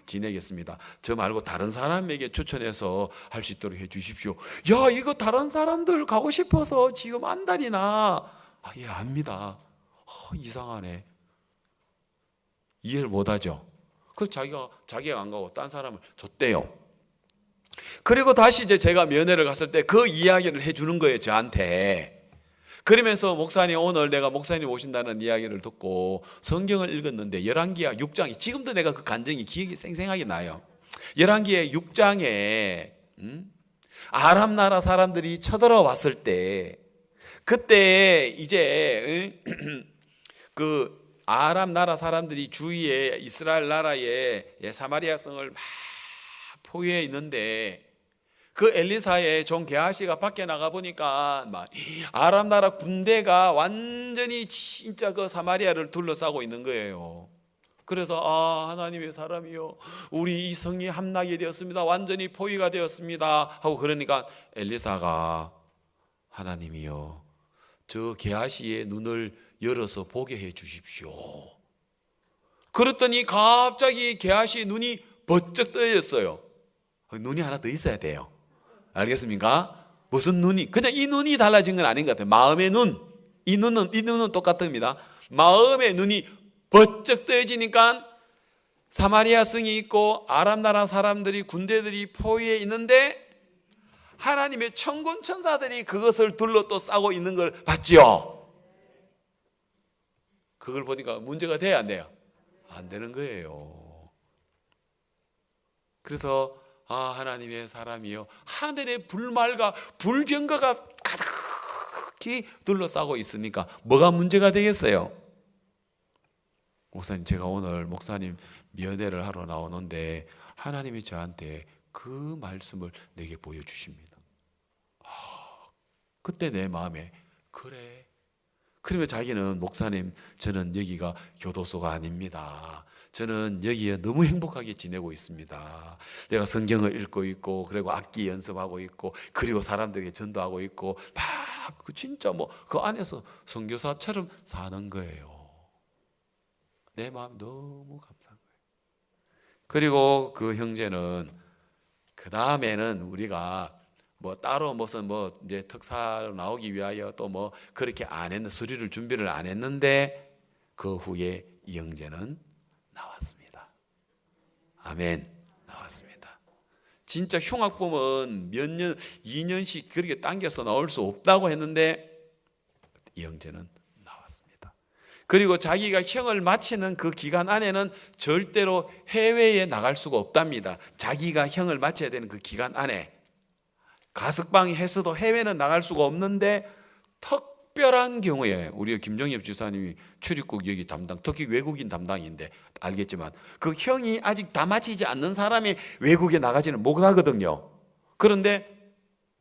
지내겠습니다. 저 말고 다른 사람에게 추천해서 할 수 있도록 해 주십시오. 야, 이거 다른 사람들 가고 싶어서 지금 한 달이나. 예, 압니다. 이상하네. 이해를 못하죠. 그래서 자기가 안 가고 딴 사람을 줬대요. 그리고 다시 이제 제가 면회를 갔을 때 그 이야기를 해주는 거예요, 저한테. 그러면서 목사님, 오늘 내가 목사님 오신다는 이야기를 듣고 성경을 읽었는데 열왕기하 6장이, 지금도 내가 그 감정이 기억이 생생하게 나요. 열왕기하 6장에 아람 나라 사람들이 쳐들어왔을 때, 그때 이제 그 아람 나라 사람들이 주위에 이스라엘 나라의 사마리아 성을 막 포위해 있는데, 그 엘리사의 종 게하시가 밖에 나가 보니까 막 아람 나라 군대가 완전히 진짜 그 사마리아를 둘러싸고 있는 거예요. 그래서 하나님의 사람이요, 우리 이 성이 함락이 되었습니다. 완전히 포위가 되었습니다 하고 그러니까 엘리사가, 하나님이요, 저 게하시의 눈을 열어서 보게 해 주십시오. 그랬더니 갑자기 게하시의 눈이 번쩍 떠졌어요. 눈이 하나 더 있어야 돼요. 알겠습니까? 무슨 눈이? 그냥 이 눈이 달라진 건 아닌 것 같아요. 마음의 눈. 이 눈은 똑같습니다. 마음의 눈이 번쩍 떠지니까 사마리아 성이 있고 아람 나라 사람들이, 군대들이 포위해 있는데 하나님의 천군 천사들이 그것을 둘러 또 싸고 있는 걸 봤죠. 그걸 보니까 문제가 돼야 안 돼요? 안 되는 거예요. 그래서 하나님의 사람이요, 하늘의 불말과 불병거가 가득히 둘러싸고 있으니까 뭐가 문제가 되겠어요? 목사님, 제가 오늘 목사님 면회를 하러 나오는데 하나님이 저한테 그 말씀을 내게 보여주십니다. 그때 내 마음에, 그래, 그러면 자기는 목사님, 저는 여기가 교도소가 아닙니다. 저는 여기에 너무 행복하게 지내고 있습니다. 내가 성경을 읽고 있고, 그리고 악기 연습하고 있고, 그리고 사람들에게 전도하고 있고, 막 진짜 뭐 그 안에서 선교사처럼 사는 거예요. 내 마음 너무 감사한 거예요. 그리고 그 형제는 그 다음에는 우리가 뭐 따로 무슨 뭐 이제 특사로 나오기 위하여 또 뭐 그렇게 안 했는 서류를 준비를 안 했는데 그 후에 이 형제는 나왔습니다. 아멘. 나왔습니다. 진짜 흉악범은 몇 년, 2년씩 그렇게 당겨서 나올 수 없다고 했는데 이 형제는 나왔습니다. 그리고 자기가 형을 마치는 그 기간 안에는 절대로 해외에 나갈 수가 없답니다. 자기가 형을 마쳐야 되는 그 기간 안에 가석방이 해서도 해외는 나갈 수가 없는데 특별한 경우에 우리 김정엽 지사님이 출입국 여기 담당, 특히 외국인 담당인데 알겠지만 그 형이 아직 다 마치지 않는 사람이 외국에 나가지는 못하거든요. 그런데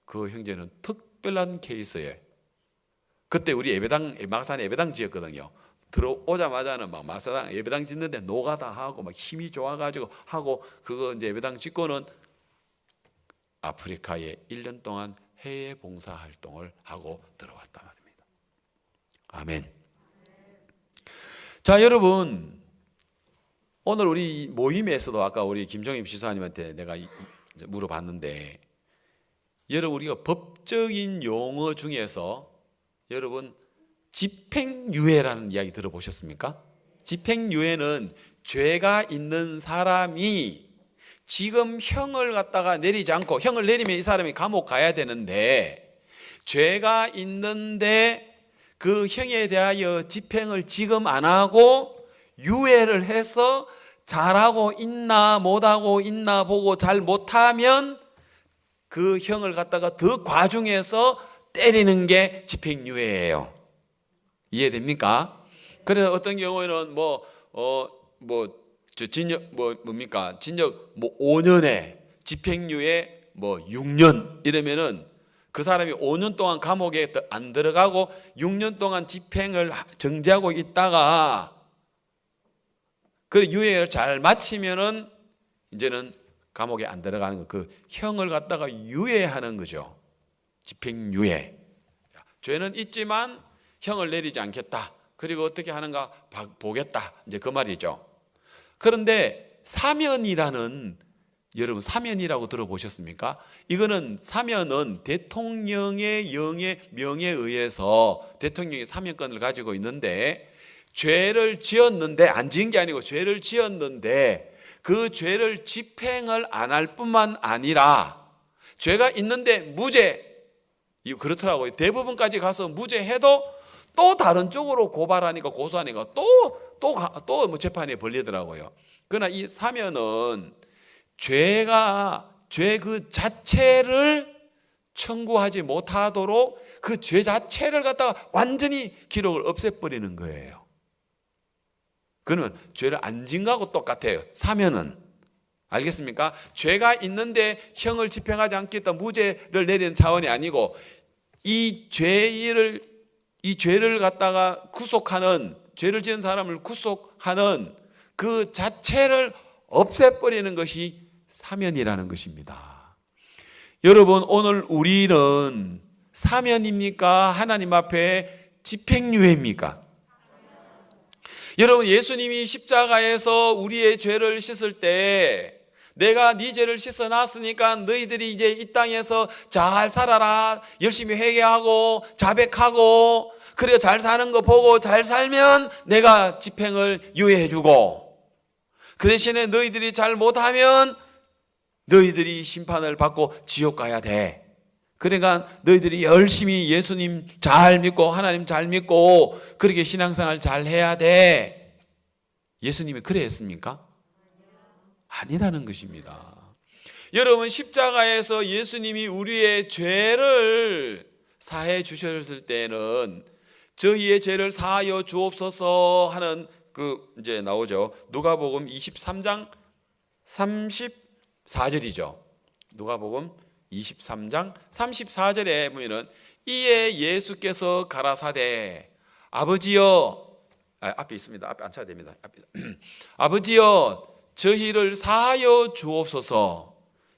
그 형제는 특별한 케이스에 그때 우리 마산 예배당 지었거든요. 들어오자마자는 막 마산 예배당 짓는데 노가다 하고 막 힘이 좋아가지고 하고 그거 이제 예배당 짓고는 아프리카에 1년 동안 해외 봉사 활동을 하고 들어왔단 말입니다. 아멘. 자, 여러분, 오늘 우리 모임에서도 아까 우리 김정임 지사님한테 내가 물어봤는데, 여러분 우리가 법적인 용어 중에서 여러분 집행유예라는 이야기 들어보셨습니까? 집행유예는 죄가 있는 사람이 지금 형을 갖다가 내리지 않고, 형을 내리면 이 사람이 감옥 가야 되는데 죄가 있는데 그 형에 대하여 집행을 지금 안 하고 유예를 해서 잘하고 있나 못하고 있나 보고 잘 못하면 그 형을 갖다가 더 과중해서 때리는 게 집행유예예요. 이해됩니까? 그래서 어떤 경우에는 진역 진역 5년에 집행유예 6년 이러면은 그 사람이 5년 동안 감옥에 안 들어가고 6년 동안 집행을 정지하고 있다가 그 유예를 잘 마치면은 이제는 감옥에 안 들어가는 거, 그 형을 갖다가 유예하는 거죠. 집행유예. 죄는 있지만 형을 내리지 않겠다. 그리고 어떻게 하는가 보겠다. 이제 그 말이죠. 그런데 사면이라는, 여러분 사면이라고 들어보셨습니까? 이거는 사면은 대통령의 명에 의해서 대통령이 사면권을 가지고 있는데, 죄를 지었는데, 안 지은 게 아니고 죄를 지었는데 그 죄를 집행을 안 할 뿐만 아니라 죄가 있는데 무죄, 그렇더라고요. 대부분까지 가서 무죄해도 또 다른 쪽으로 고발하니까 고소하니까 또 뭐 재판에 벌리더라고요. 그러나 이 사면은 죄 그 자체를 청구하지 못하도록 그 죄 자체를 갖다가 완전히 기록을 없애버리는 거예요. 그러면 죄를 안 지은 거하고 똑같아요. 사면은. 알겠습니까? 죄가 있는데 형을 집행하지 않겠다, 무죄를 내리는 차원이 아니고 이 죄를 갖다가 구속하는, 죄를 지은 사람을 구속하는 그 자체를 없애버리는 것이 사면이라는 것입니다. 여러분, 오늘 우리는 사면입니까? 하나님 앞에 집행유예입니까? 여러분, 예수님이 십자가에서 우리의 죄를 씻을 때 내가 네 죄를 씻어놨으니까 너희들이 이제 이 땅에서 잘 살아라, 열심히 회개하고 자백하고 그래 잘 사는 거 보고 잘 살면 내가 집행을 유예해주고, 그 대신에 너희들이 잘 못하면 너희들이 심판을 받고 지옥 가야 돼. 그러니까 너희들이 열심히 예수님 잘 믿고 하나님 잘 믿고 그렇게 신앙생활 잘 해야 돼. 예수님이 그래 했습니까? 아니라는 것입니다. 여러분, 십자가에서 예수님이 우리의 죄를 사해 주셨을 때는 저희의 죄를 사하여 주옵소서 하는 이제 나오죠. 누가복음 23장 34절이죠. 누가복음 23장 34절에 보면은 이에 예수께서 가라사대 아버지여, 앞에 있습니다. 앞에 앉혀야 됩니다. 아버지여, 저희를 사하여 주옵소서.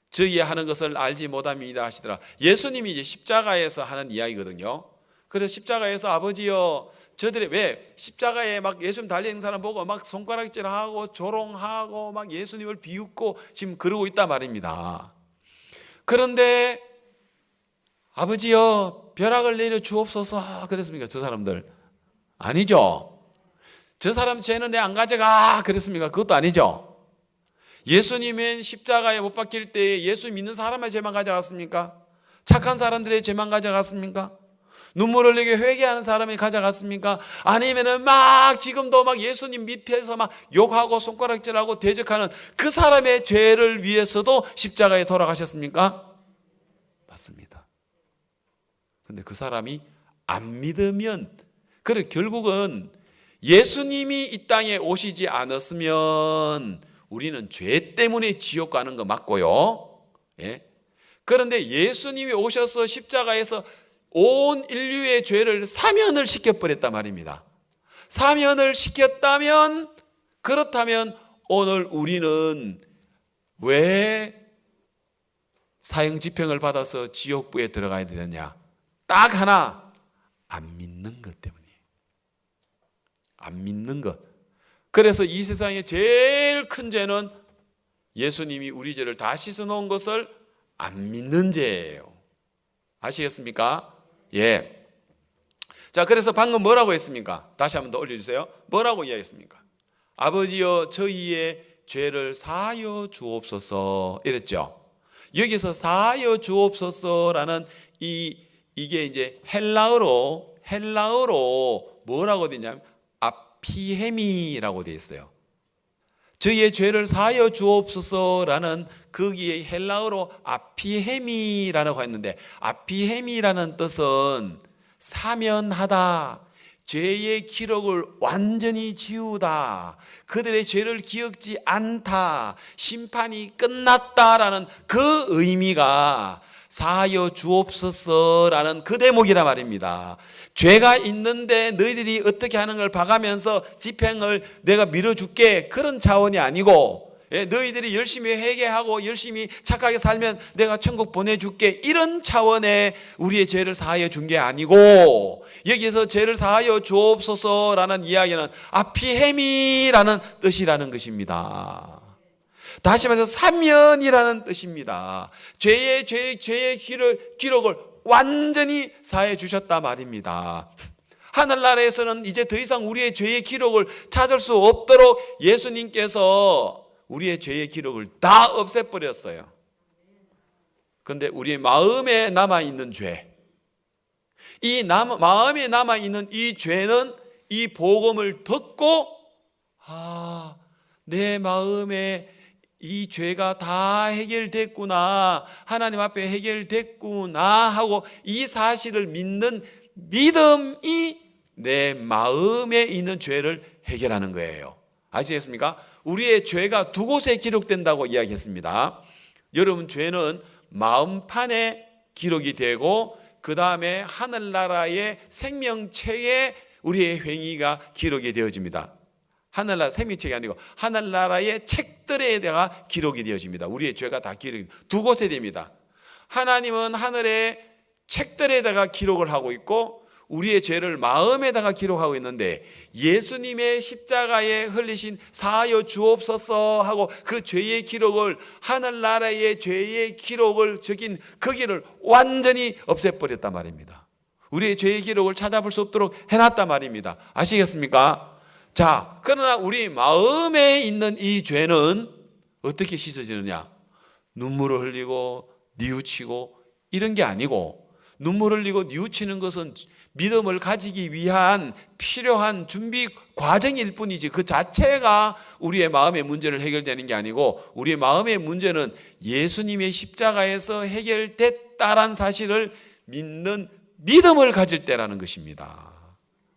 저희의 하는 것을 알지 못합니다 하시더라. 예수님이 이제 십자가에서 하는 이야기거든요. 그래서 십자가에서 아버지여, 저들이 왜 십자가에 막 예수님 달려있는 사람 보고 막 손가락질하고 조롱하고 막 예수님을 비웃고 지금 그러고 있단 말입니다. 그런데 아버지여, 벼락을 내려 주옵소서 그랬습니까? 저 사람들 아니죠. 저 사람 죄는 내 안 가져가 그랬습니까? 그것도 아니죠. 예수님은 십자가에 못 박힐 때 예수 믿는 사람의 죄만 가져갔습니까? 착한 사람들의 죄만 가져갔습니까? 눈물 흘리게 회개하는 사람이 가져갔습니까? 아니면은 막 지금도 막 예수님 밑에서 막 욕하고 손가락질하고 대적하는 그 사람의 죄를 위해서도 십자가에 돌아가셨습니까? 맞습니다. 근데 그 사람이 안 믿으면, 그래 결국은 예수님이 이 땅에 오시지 않았으면 우리는 죄 때문에 지옥 가는 거 맞고요. 예? 그런데 예수님이 오셔서 십자가에서 온 인류의 죄를 사면을 시켜버렸단 말입니다. 사면을 시켰다면, 그렇다면 오늘 우리는 왜 사형집행을 받아서 지옥부에 들어가야 되느냐? 딱 하나, 안 믿는 것 때문이에요. 안 믿는 것. 그래서 이 세상에 제일 큰 죄는 예수님이 우리 죄를 다 씻어놓은 것을 안 믿는 죄예요. 아시겠습니까? 예. 자, 그래서 방금 뭐라고 했습니까? 다시 한번 더 올려주세요. 뭐라고 이야기했습니까? 아버지여, 저희의 죄를 사하여 주옵소서 이랬죠. 여기서 사하여 주옵소서라는 이게 이제 헬라어로 뭐라고 되냐면 아피헤미라고 되어 있어요. 저희의 죄를 사하여 주옵소서라는 거기에 헬라어로 아피헤미라고 했는데, 아피헤미라는 뜻은 사면하다, 죄의 기록을 완전히 지우다, 그들의 죄를 기억지 않다, 심판이 끝났다라는 그 의미가 사하여 주옵소서라는 그 대목이란 말입니다. 죄가 있는데 너희들이 어떻게 하는 걸 봐가면서 집행을 내가 밀어줄게, 그런 차원이 아니고, 너희들이 열심히 회개하고 열심히 착하게 살면 내가 천국 보내줄게, 이런 차원의 우리의 죄를 사하여 준 게 아니고, 여기서 죄를 사하여 주옵소서라는 이야기는 아피헤미라는 뜻이라는 것입니다. 다시 말해서 사면이라는 뜻입니다. 죄의 기록을 완전히 사해 주셨다 말입니다. 하늘나라에서는 이제 더 이상 우리의 죄의 기록을 찾을 수 없도록 예수님께서 우리의 죄의 기록을 다 없애버렸어요. 그런데 우리의 마음에 남아있는 죄, 마음에 남아있는 이 죄는 이 복음을 듣고, 내 마음에 이 죄가 다 해결됐구나, 하나님 앞에 해결됐구나 하고 이 사실을 믿는 믿음이 내 마음에 있는 죄를 해결하는 거예요. 아시겠습니까? 우리의 죄가 두 곳에 기록된다고 이야기했습니다. 여러분, 죄는 마음판에 기록이 되고 그 다음에 하늘나라의 생명책에 우리의 행위가 기록이 되어집니다. 하늘나라 생명책이 아니고 하늘나라의 책들에다가 기록이 되어집니다. 우리의 죄가 다 기록이 두 곳에 됩니다. 하나님은 하늘의 책들에다가 기록을 하고 있고 우리의 죄를 마음에다가 기록하고 있는데, 예수님의 십자가에 흘리신 사하여 주옵소서 하고 그 죄의 기록을, 하늘나라의 죄의 기록을 적인 거기를 완전히 없애버렸단 말입니다. 우리의 죄의 기록을 찾아볼 수 없도록 해놨단 말입니다. 아시겠습니까? 자, 그러나 우리 마음에 있는 이 죄는 어떻게 씻어지느냐? 눈물을 흘리고 뉘우치고 이런 게 아니고, 눈물을 흘리고 뉘우치는 것은 믿음을 가지기 위한 필요한 준비 과정일 뿐이지 그 자체가 우리의 마음의 문제를 해결되는 게 아니고, 우리의 마음의 문제는 예수님의 십자가에서 해결됐다란 사실을 믿는 믿음을 가질 때라는 것입니다.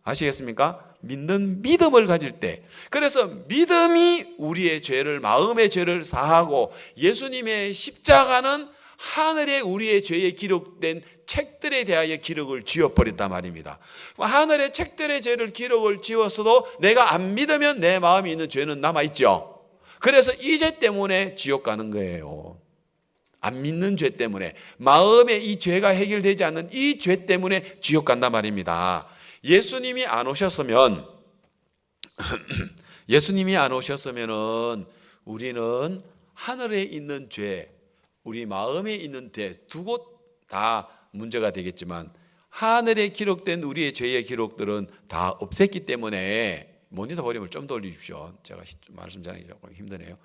아시겠습니까? 믿는 믿음을 가질 때. 그래서 믿음이 우리의 죄를, 마음의 죄를 사하고, 예수님의 십자가는 하늘에 우리의 죄에 기록된 책들에 대하여 기록을 지워버렸단 말입니다. 하늘의 책들의 죄를 기록을 지웠어도 내가 안 믿으면 내 마음에 있는 죄는 남아있죠. 그래서 이 죄 때문에 지옥 가는 거예요. 안 믿는 죄 때문에, 마음에 이 죄가 해결되지 않는 이 죄 때문에 지옥 간단 말입니다. 예수님이 안 오셨으면 우리는 하늘에 있는 죄, 우리 마음에 있는 죄 두 곳 다 문제가 되겠지만 하늘에 기록된 우리의 죄의 기록들은 다 없앴기 때문에, 모니터 볼륨을 좀 더 올려주십시오. 제가 말씀 전하기 조금 힘드네요.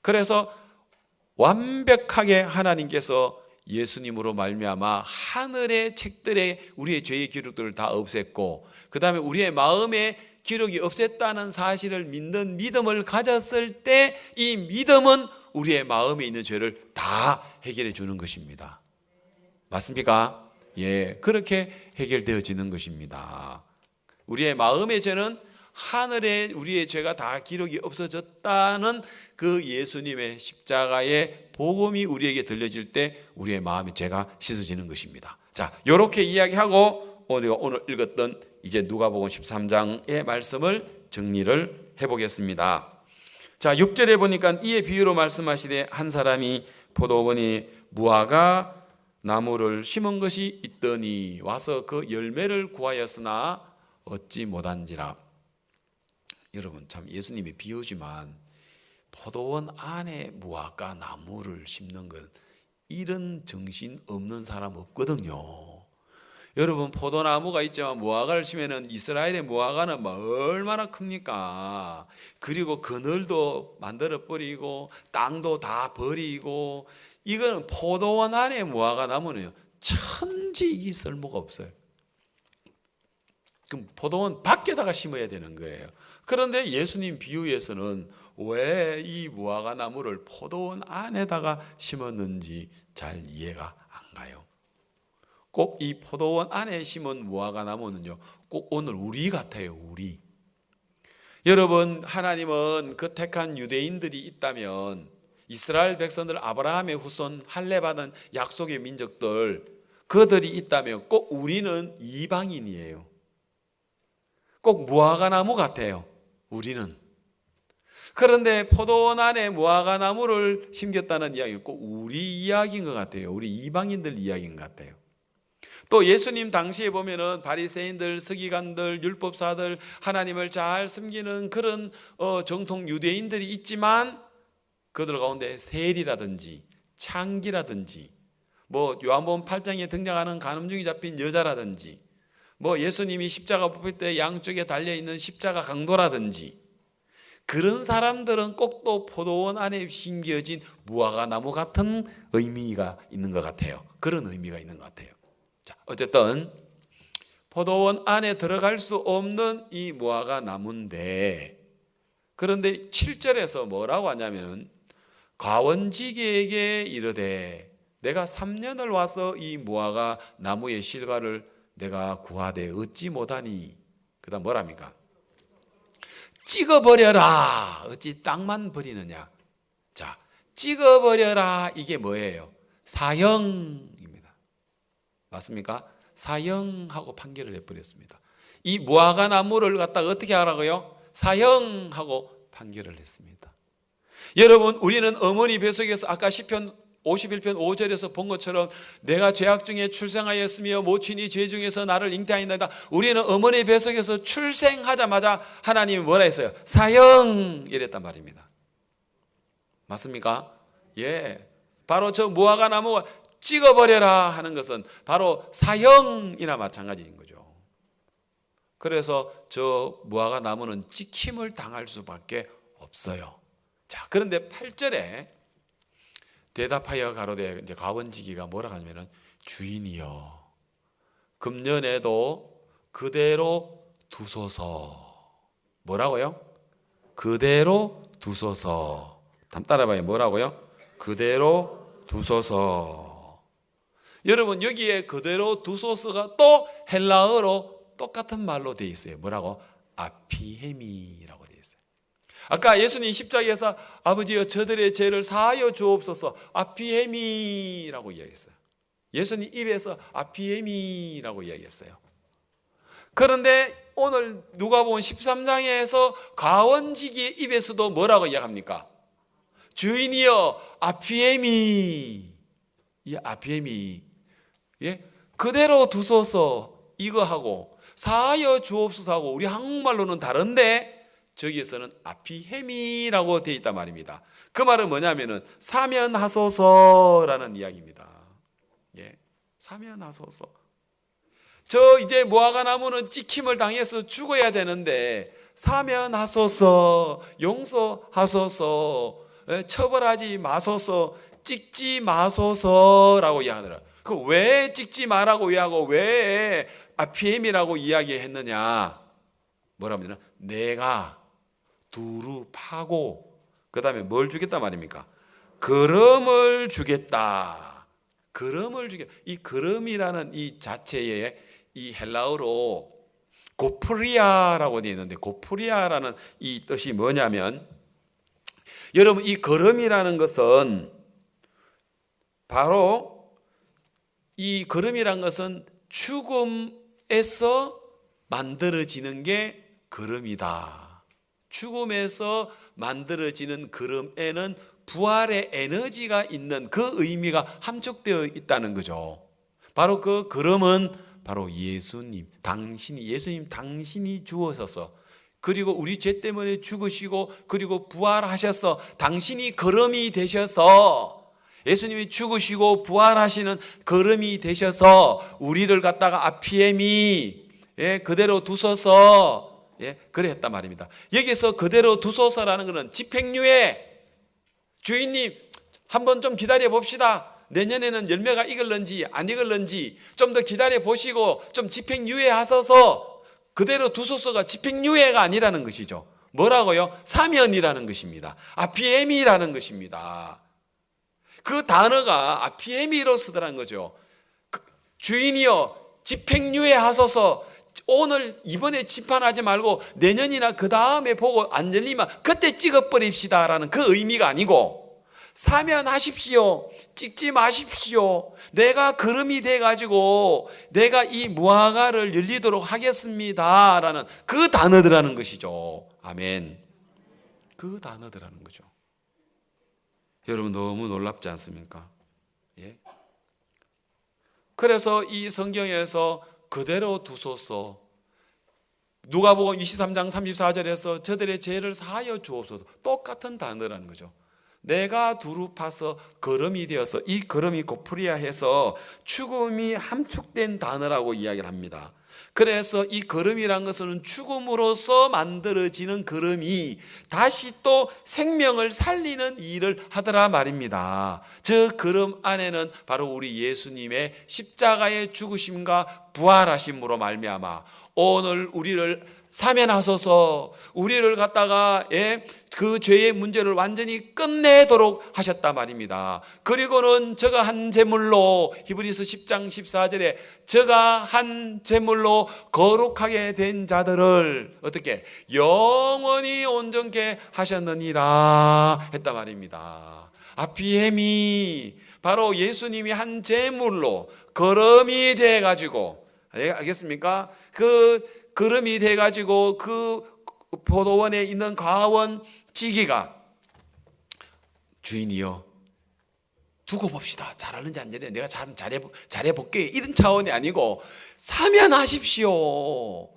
그래서 완벽하게 하나님께서 예수님으로 말미암아 하늘의 책들에 우리의 죄의 기록들을 다 없앴고, 그 다음에 우리의 마음에 기록이 없앴다는 사실을 믿는 믿음을 가졌을 때 이 믿음은 우리의 마음에 있는 죄를 다 해결해 주는 것입니다. 맞습니까? 예, 그렇게 해결되어지는 것입니다. 우리의 마음의 죄는 하늘에 우리의 죄가 다 기록이 없어졌다는 그 예수님의 십자가의 복음이 우리에게 들려질 때 우리의 마음의 죄가 씻어지는 것입니다. 자, 이렇게 이야기하고 우리가 오늘 읽었던 이제 누가복음 13장의 말씀을 정리를 해보겠습니다. 자, 6절에 보니까 이에 비유로 말씀하시되 한 사람이 포도원에 무화과 나무를 심은 것이 있더니 와서 그 열매를 구하였으나 얻지 못한지라. 여러분, 참 예수님이 비유지만 포도원 안에 무화과 나무를 심는 건 이런 정신 없는 사람 없거든요. 여러분, 포도나무가 있지만 무화과를 심으면 이스라엘의 무화과는 얼마나 큽니까? 그리고 그늘도 만들어 버리고 땅도 다 버리고, 이거는 포도원 안에 무화과 나무는요 천지 쓸모가 없어요. 그럼 포도원 밖에다가 심어야 되는 거예요. 그런데 예수님 비유에서는 왜 이 무화과 나무를 포도원 안에다가 심었는지 잘 이해가 안 가요. 꼭 이 포도원 안에 심은 무화과 나무는요 꼭 오늘 우리 같아요. 우리. 여러분, 하나님은 그 택한 유대인들이 있다면, 이스라엘 백성들, 아브라함의 후손, 할례받은 약속의 민족들, 그들이 있다면 꼭 우리는 이방인이에요. 꼭 무화과 나무 같아요. 우리는. 그런데 포도원 안에 무화과 나무를 심겼다는 이야기는 꼭 우리 이야기인 것 같아요. 우리 이방인들 이야기인 것 같아요. 또 예수님 당시에 보면은 바리새인들, 서기관들, 율법사들, 하나님을 잘 섬기는 그런 정통 유대인들이 있지만, 그들 가운데 세리라든지 창기라든지, 요한복음 8장에 등장하는 간음중에 잡힌 여자라든지, 예수님이 십자가 뽑힐 때 양쪽에 달려있는 십자가 강도라든지, 그런 사람들은 꼭 또 포도원 안에 심겨진 무화과 나무 같은 의미가 있는 것 같아요. 그런 의미가 있는 것 같아요. 자, 어쨌든 포도원 안에 들어갈 수 없는 이 무화과 나무인데, 그런데 7절에서 뭐라고 하냐면, 과원지기에게 이르되 내가 3년을 와서 이 무화과 나무의 실과를 내가 구하되 얻지 못하니. 그 다음 뭐랍니까? 찍어버려라. 어찌 땅만 버리느냐. 자, 찍어버려라. 이게 뭐예요? 사형입니다. 맞습니까? 사형하고 판결을 해버렸습니다. 이 무화과 나무를 갖다가 어떻게 하라고요? 사형하고 판결을 했습니다. 여러분, 우리는 어머니 뱃속에서 아까 시편 51편 5절에서 본 것처럼 내가 죄악 중에 출생하였으며 모친이 죄 중에서 나를 잉태하였나이다. 우리는 어머니 뱃속에서 출생하자마자 하나님이 뭐라 했어요? 사형 이랬단 말입니다. 맞습니까? 예, 바로 저 무화과 나무가 찍어버려라 하는 것은 바로 사형이나 마찬가지인 거죠. 그래서 저 무화과 나무는 찍힘을 당할 수밖에 없어요. 자, 그런데 8절에 대답하여 가로되, 이제 가원지기가 뭐라 하냐면은, 주인이여 금년에도 그대로 두소서. 뭐라고요? 그대로 두소서. 따라봐요. 뭐라고요? 그대로 두소서. 여러분, 여기에 그대로 두소서가 또 헬라어로 똑같은 말로 되어 있어요. 뭐라고? 아피헤미라고 되어 있어요. 아까 예수님 십자가에서 아버지여 저들의 죄를 사하여 주옵소서 아피헤미라고 이야기했어요. 예수님 입에서 아피헤미라고 이야기했어요. 그런데 오늘 누가복음 13장에서 가원지기의 입에서도 뭐라고 이야기합니까? 주인이여 아피헤미. 이 아피헤미, 예? 그대로 두소서 이거 하고 사하여 주옵소서 하고 우리 한국말로는 다른데 저기에서는 아피헤미라고 되어 있단 말입니다. 그 말은 뭐냐면은 사면하소서라는 이야기입니다. 예, 사면하소서. 저 이제 무화과 나무는 찍힘을 당해서 죽어야 되는데 사면하소서, 용서하소서, 처벌하지 마소서, 찍지 마소서라고 이야기하더라. 그 왜 찍지 마라고 이야기하고 왜 아피엠이라고 이야기했느냐? 뭐라고 하면 내가 두루 파고 그 다음에 뭘 주겠다 말입니까? 걸음을 주겠다. 걸음을 주겠다. 이 걸음이라는 이 자체에 이 헬라어로 고프리아라고 되어 있는데 고프리아라는 이 뜻이 뭐냐면 여러분 이 걸음이라는 것은 바로 이 걸음이라는 것은 죽음에서 만들어지는 게 걸음이다. 죽음에서 만들어지는 걸음에는 부활의 에너지가 있는 그 의미가 함축되어 있다는 거죠. 바로 그 걸음은 바로 예수님, 예수님 당신이 주어서서 그리고 우리 죄 때문에 죽으시고 그리고 부활하셔서 당신이 걸음이 되셔서 예수님이 죽으시고 부활하시는 걸음이 되셔서 우리를 갖다가 아피엠이 그대로 두소서 그래 했단 말입니다. 여기서 그대로 두소서라는 것은 집행유예 주인님 한번 좀 기다려 봅시다. 내년에는 열매가 익을런지 안 익을런지 좀 더 기다려 보시고 좀 집행유예하셔서 그대로 두소서가 집행유예가 아니라는 것이죠. 뭐라고요? 사면이라는 것입니다. 아피엠이라는 것입니다. 그 단어가 아피엠이로 쓰더라는 거죠. 주인이여 집행유예하소서. 오늘 이번에 심판하지 말고 내년이나 그 다음에 보고 안 열리면 그때 찍어버립시다 라는 그 의미가 아니고 사면하십시오. 찍지 마십시오. 내가 걸음이 돼가지고 내가 이 무화과를 열리도록 하겠습니다 라는 그 단어들하는 것이죠. 아멘. 그 단어들하는 거죠. 여러분 너무 놀랍지 않습니까? 예? 그래서 이 성경에서 그대로 두소서 누가복음 23장 34절에서 저들의 죄를 사하여 주옵소서 똑같은 단어라는 거죠. 내가 두루 파서 걸음이 되어서 이 걸음이 고프리아 해서 죽음이 함축된 단어라고 이야기를 합니다. 그래서 이 걸음이란 것은 죽음으로써 만들어지는 걸음이 다시 또 생명을 살리는 일을 하더라 말입니다. 저 걸음 안에는 바로 우리 예수님의 십자가의 죽으심과 부활하심으로 말미암아 오늘 우리를 사면하소서 우리를 갖다가 그 죄의 문제를 완전히 끝내도록 하셨단 말입니다. 그리고는 저가 한 제물로 히브리서 10장 14절에 저가 한 제물로 거룩하게 된 자들을 어떻게 영원히 온전케 하셨느니라 했단 말입니다. 아피엠이 바로 예수님이 한 제물로 걸음이 돼가지고 알겠습니까? 그 걸음이 돼가지고 그 포도원에 있는 과원 지기가 주인이여 두고 봅시다. 잘하는지 안 잘해. 내가 잘해볼게. 이런 차원이 아니고 사면하십시오.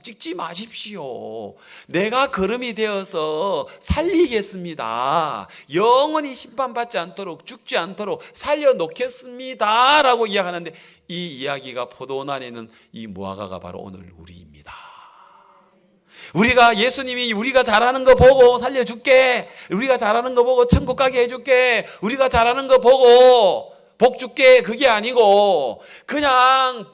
찍지 마십시오. 내가 걸음이 되어서 살리겠습니다. 영원히 심판받지 않도록 죽지 않도록 살려놓겠습니다 라고 이야기하는데 이 이야기가 포도원 안에 있는 이 무화과가 바로 오늘 우리입니다. 우리가 예수님이 우리가 잘하는 거 보고 살려줄게. 우리가 잘하는 거 보고 천국 가게 해줄게. 우리가 잘하는 거 보고 복 줄게. 그게 아니고 그냥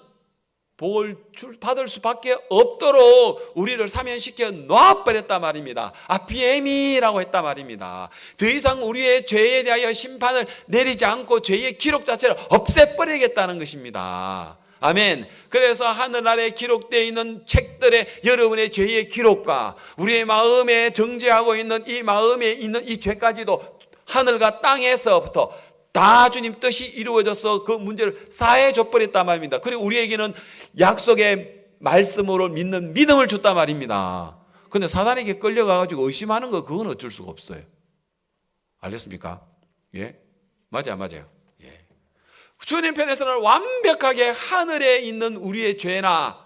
복을 받을 수밖에 없도록 우리를 사면시켜 놔버렸단 말입니다. 아피엠이라고 했단 말입니다. 더 이상 우리의 죄에 대하여 심판을 내리지 않고 죄의 기록 자체를 없애버리겠다는 것입니다. 아멘. 그래서 하늘 아래 기록되어 있는 책들의 여러분의 죄의 기록과 우리의 마음에 정죄하고 있는 이 마음에 있는 이 죄까지도 하늘과 땅에서부터 다 주님 뜻이 이루어져서 그 문제를 사해줘 버렸단 말입니다. 그리고 우리에게는 약속의 말씀으로 믿는 믿음을 줬단 말입니다. 근데 사단에게 끌려가가지고 의심하는 거 그건 어쩔 수가 없어요. 알겠습니까? 예? 맞아요. 예. 주님 편에서는 완벽하게 하늘에 있는 우리의 죄나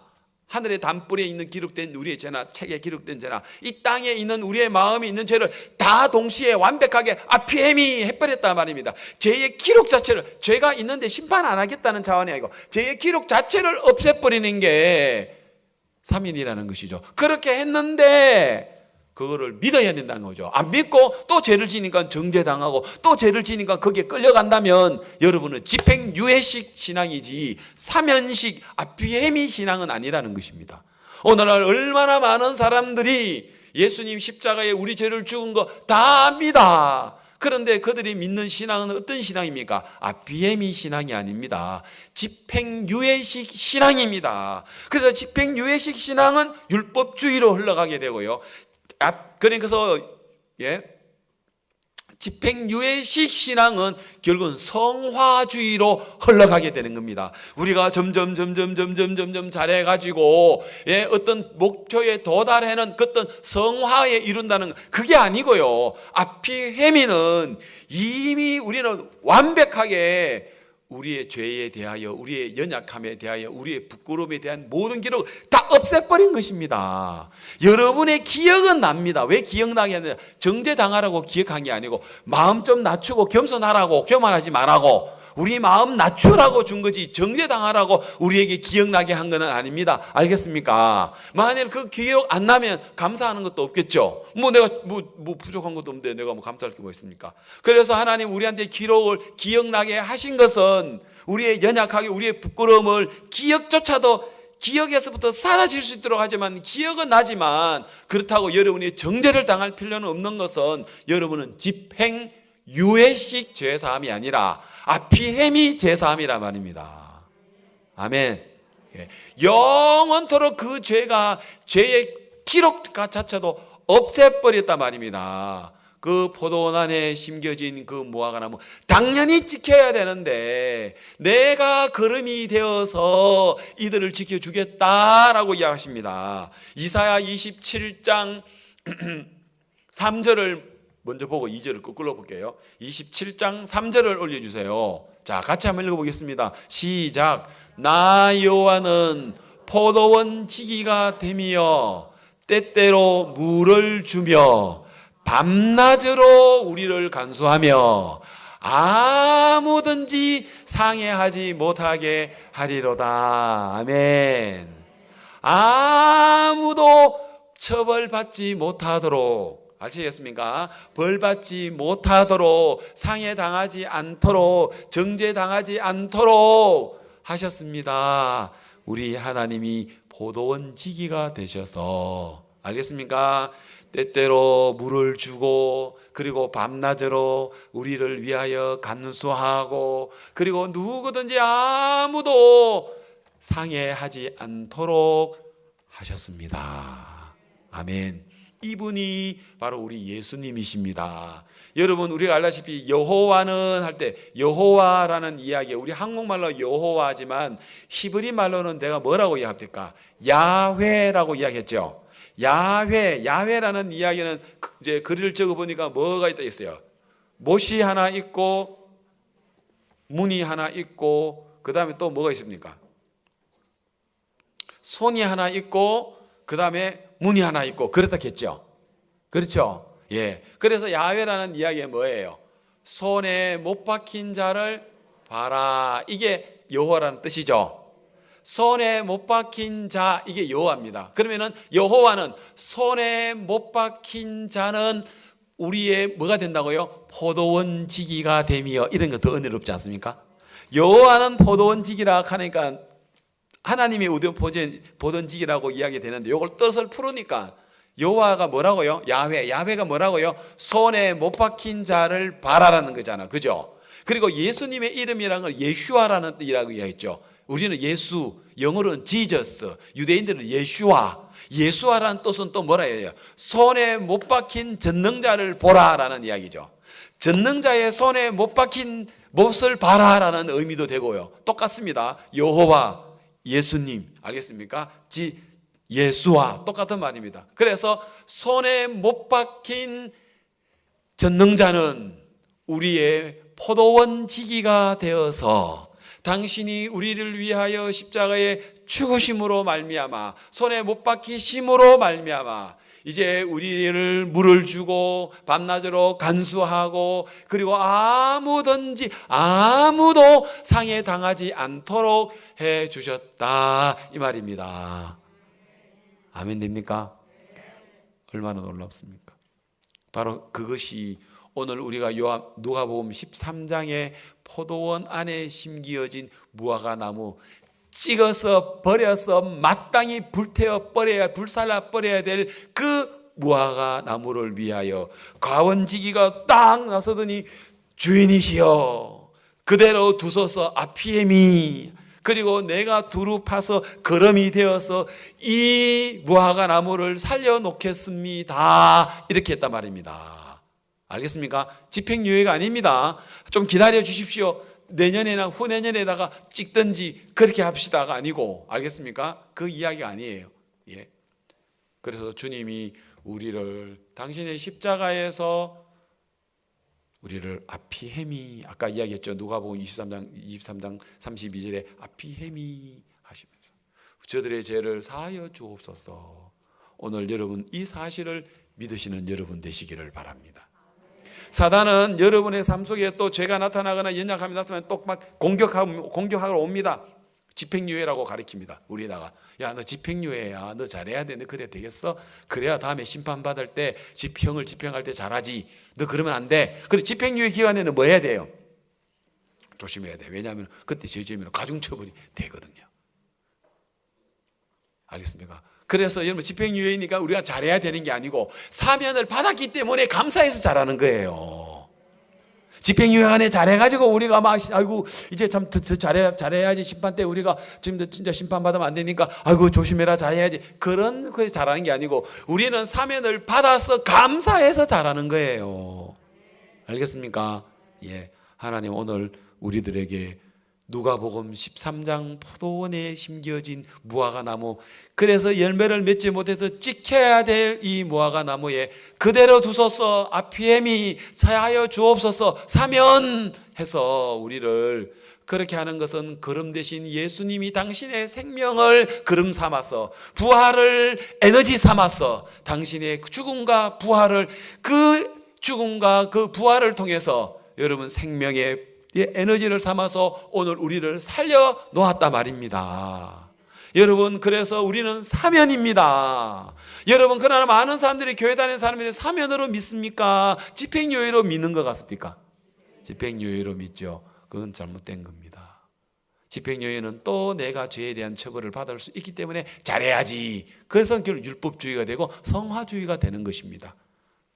하늘의 담불에 있는 기록된 우리의 죄나 책에 기록된 죄나 이 땅에 있는 우리의 마음에 있는 죄를 다 동시에 완벽하게 아피에미 해버렸단 말입니다. 죄의 기록 자체를, 죄가 있는데 심판 안 하겠다는 차원이 아니고 죄의 기록 자체를 없애버리는 게 3인이라는 것이죠. 그렇게 했는데 그거를 믿어야 된다는 거죠. 안 믿고 또 죄를 지니까 정죄당하고 또 죄를 지니까 거기에 끌려간다면 여러분은 집행유예식 신앙이지 사면식 아피에미 신앙은 아니라는 것입니다. 오늘날 얼마나 많은 사람들이 예수님 십자가에 우리 죄를 죽은 거 다 압니다. 그런데 그들이 믿는 신앙은 어떤 신앙입니까? 아피에미 신앙이 아닙니다. 집행유예식 신앙입니다. 그래서 집행유예식 신앙은 율법주의로 흘러가게 되고요. 그래서 집행유예식 신앙은 결국은 성화주의로 흘러가게 되는 겁니다. 우리가 점점 잘해가지고 어떤 목표에 도달하는 그 어떤 성화에 이룬다는 그게 아니고요. 아피헤미는 이미 우리는 완벽하게 우리의 죄에 대하여, 우리의 연약함에 대하여, 우리의 부끄러움에 대한 모든 기록을 다 없애버린 것입니다. 여러분의 기억은 납니다. 왜 기억나게 하느냐? 정죄당하라고 기억한 게 아니고 마음 좀 낮추고 겸손하라고, 교만하지 말라고, 우리 마음 낮추라고 준 거지 정죄당하라고 우리에게 기억나게 한 건 아닙니다. 알겠습니까? 만일 그 기억 안 나면 감사하는 것도 없겠죠. 내가 부족한 것도 없는데 내가 감사할 게 뭐 있습니까? 그래서 하나님 우리한테 기록을 기억나게 하신 것은 우리의 연약하게, 우리의 부끄러움을 기억에서부터 사라질 수 있도록 하지만, 기억은 나지만 그렇다고 여러분이 정죄를 당할 필요는 없는 것은 여러분은 집행유예식 죄사함이 아니라 아피헤미 죄사함이란 말입니다. 아멘. 영원토록 그 죄의 기록 자체도 없애버렸단 말입니다. 그 포도원 안에 심겨진 그 무화과 나무 당연히 지켜야 되는데 내가 거름이 되어서 이들을 지켜주겠다라고 이야기하십니다. 이사야 27장 3절을 먼저 보고 2절을 거꾸로 볼게요. 27장 3절을 올려주세요. 자, 같이 한번 읽어보겠습니다. 시작. 나 여호와는 포도원 지기가 되며 때때로 물을 주며 밤낮으로 우리를 간수하며 아무든지 상해하지 못하게 하리로다. 아멘. 아무도 처벌받지 못하도록, 아시겠습니까? 벌받지 못하도록, 상해당하지 않도록, 정죄당하지 않도록 하셨습니다. 우리 하나님이 포도원 지기가 되셔서, 알겠습니까? 때때로 물을 주고, 그리고 밤낮으로 우리를 위하여 간수하고, 그리고 누구든지 아무도 상해하지 않도록 하셨습니다. 아멘. 이분이 바로 우리 예수님이십니다. 여러분, 우리가 알다시피 여호와는 할 때 여호와라는 이야기, 우리 한국말로 여호와지만 히브리 말로는 내가 뭐라고 이야기합니까? 야훼라고 이야기했죠. 야훼라는 이야기는 이제 글을 적어 보니까 뭐가 있다 했어요. 못이 하나 있고 문이 하나 있고 그 다음에 또 뭐가 있습니까? 손이 하나 있고 그 다음에 문이 하나 있고 그렇다 했죠. 그렇죠? 예. 그래서 야훼라는 이야기가 뭐예요? 손에 못 박힌 자를 봐라. 이게 여호와라는 뜻이죠. 손에 못 박힌 자, 이게 여호와입니다. 그러면은 여호와는 손에 못 박힌 자는 우리의 뭐가 된다고요? 포도원 지기가 되며, 이런 거 더 은혜롭지 않습니까? 여호와는 포도원 지기라 하니까 하나님이 포도원 지기라고 이야기 되는데 이걸 뜻을 풀으니까 여호와가 뭐라고요? 야훼가 뭐라고요? 손에 못 박힌 자를 바라라는 거잖아. 그죠? 그리고 예수님의 이름이라는 걸 예슈아라는 뜻이라고 이야기했죠. 우리는 예수, 영어로는 지저스, 유대인들은 예슈아. 예수아라는 뜻은 또 뭐라 해요? 손에 못 박힌 전능자를 보라라는 이야기죠. 전능자의 손에 못 박힌 못을 봐라라는 의미도 되고요. 똑같습니다. 여호와, 예수님, 알겠습니까? 예수와 똑같은 말입니다. 그래서 손에 못 박힌 전능자는 우리의 포도원 지기가 되어서 당신이 우리를 위하여 십자가에 죽으심으로 말미암아, 손에 못 박히심으로 말미암아 이제 우리를 물을 주고 밤낮으로 간수하고, 그리고 아무도 상해 당하지 않도록 해 주셨다, 이 말입니다. 아멘 됩니까? 얼마나 놀랍습니까? 바로 그것이 오늘 우리가 누가복음 13장의 포도원 안에 심기어진 무화과 나무, 찍어서 버려서 마땅히 불태워 버려야, 불살라 버려야 될 그 무화과 나무를 위하여 가원지기가 딱 나서더니 주인이시여 그대로 두소서 아피엠이, 그리고 내가 두루 파서 거름이 되어서 이 무화과 나무를 살려놓겠습니다, 이렇게 했단 말입니다. 알겠습니까? 집행유예가 아닙니다. 좀 기다려 주십시오. 내년에나 후내년에다가 찍든지 그렇게 합시다가 아니고, 알겠습니까? 그 이야기가 아니에요. 예. 그래서 주님이 우리를 당신의 십자가에서 우리를 아피헤미, 아까 이야기했죠. 누가복음 23장 32절에 아피헤미 하시면서 저들의 죄를 사하여 주옵소서. 오늘 여러분 이 사실을 믿으시는 여러분 되시기를 바랍니다. 사단은 여러분의 삶 속에 또 죄가 나타나거나 연약함이 나타나면 또 막 공격하러 옵니다. 집행유예라고 가르칩니다. 우리다가 야, 너 집행유예야, 너 잘해야 돼, 너 그래 되겠어? 그래야 다음에 심판받을 때 형을 집행할 때 잘하지. 너 그러면 안 돼. 그래, 집행유예 기간에는 뭐 해야 돼요? 조심해야 돼. 왜냐하면 그때 죄지으면 가중처벌이 되거든요. 알겠습니까? 그래서 여러분 집행유예니까 우리가 잘해야 되는 게 아니고 사면을 받았기 때문에 감사해서 잘하는 거예요. 집행유예 안에 잘해가지고 우리가 막 아이고 이제 참 더 잘해야지, 심판 때 우리가 지금 진짜 심판 받으면 안 되니까 아이고 조심해라 잘해야지, 그런 거에 잘하는 게 아니고 우리는 사면을 받아서 감사해서 잘하는 거예요. 알겠습니까? 예, 하나님 오늘 우리들에게 누가복음 13장 포도원에 심겨진 무화과 나무, 그래서 열매를 맺지 못해서 찍혀야 될 이 무화과 나무에 그대로 두소서 아피엠이 사하여 주옵소서 사면해서 우리를 그렇게 하는 것은 거름 대신 예수님이 당신의 생명을 거름 삼아서 부활을 에너지 삼아서 당신의 죽음과 부활을, 그 죽음과 그 부활을 통해서 여러분 생명의 에너지를 삼아서 오늘 우리를 살려 놓았단 말입니다. 여러분, 그래서 우리는 사면입니다. 여러분, 그러나 많은 사람들이 교회 다니는 사람들이 사면으로 믿습니까? 집행유예로 믿는 것 같습니까? 집행유예로 믿죠. 그건 잘못된 겁니다. 집행유예는 또 내가 죄에 대한 처벌을 받을 수 있기 때문에 잘해야지. 그래서 결국 율법주의가 되고 성화주의가 되는 것입니다.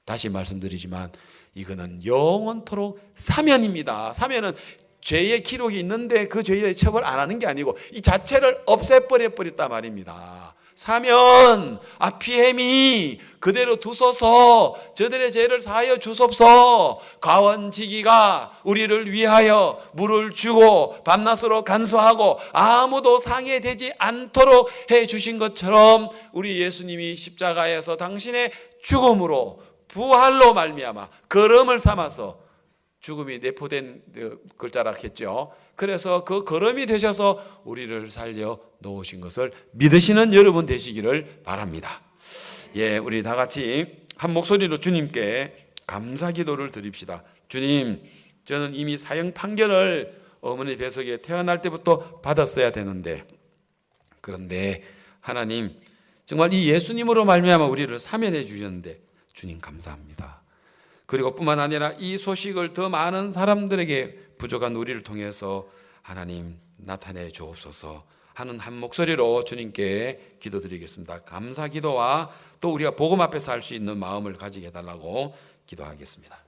다시 말씀드리지만 이거는 영원토록 사면입니다. 사면은 죄의 기록이 있는데 그 죄의 처벌 안 하는 게 아니고 이 자체를 없애버렸단 말입니다. 사면, 아피엠이 그대로 두소서, 저들의 죄를 사하여 주소서. 가원지기가 우리를 위하여 물을 주고 밤낮으로 간수하고 아무도 상해되지 않도록 해 주신 것처럼 우리 예수님이 십자가에서 당신의 죽음으로 부활로 말미암아 거름을 삼아서, 죽음이 내포된 글자라 했죠. 그래서 그 거름이 되셔서 우리를 살려 놓으신 것을 믿으시는 여러분 되시기를 바랍니다. 예, 우리 다 같이 한 목소리로 주님께 감사 기도를 드립시다. 주님, 저는 이미 사형 판결을 어머니 뱃속에 태어날 때부터 받았어야 되는데, 그런데 하나님 정말 이 예수님으로 말미암아 우리를 사면해 주셨는데 주님 감사합니다. 그리고 뿐만 아니라 이 소식을 더 많은 사람들에게 부족한 우리를 통해서 하나님 나타내 주옵소서 하는 한 목소리로 주님께 기도드리겠습니다. 감사 기도와 또 우리가 복음 앞에서 할 수 있는 마음을 가지게 해달라고 기도하겠습니다.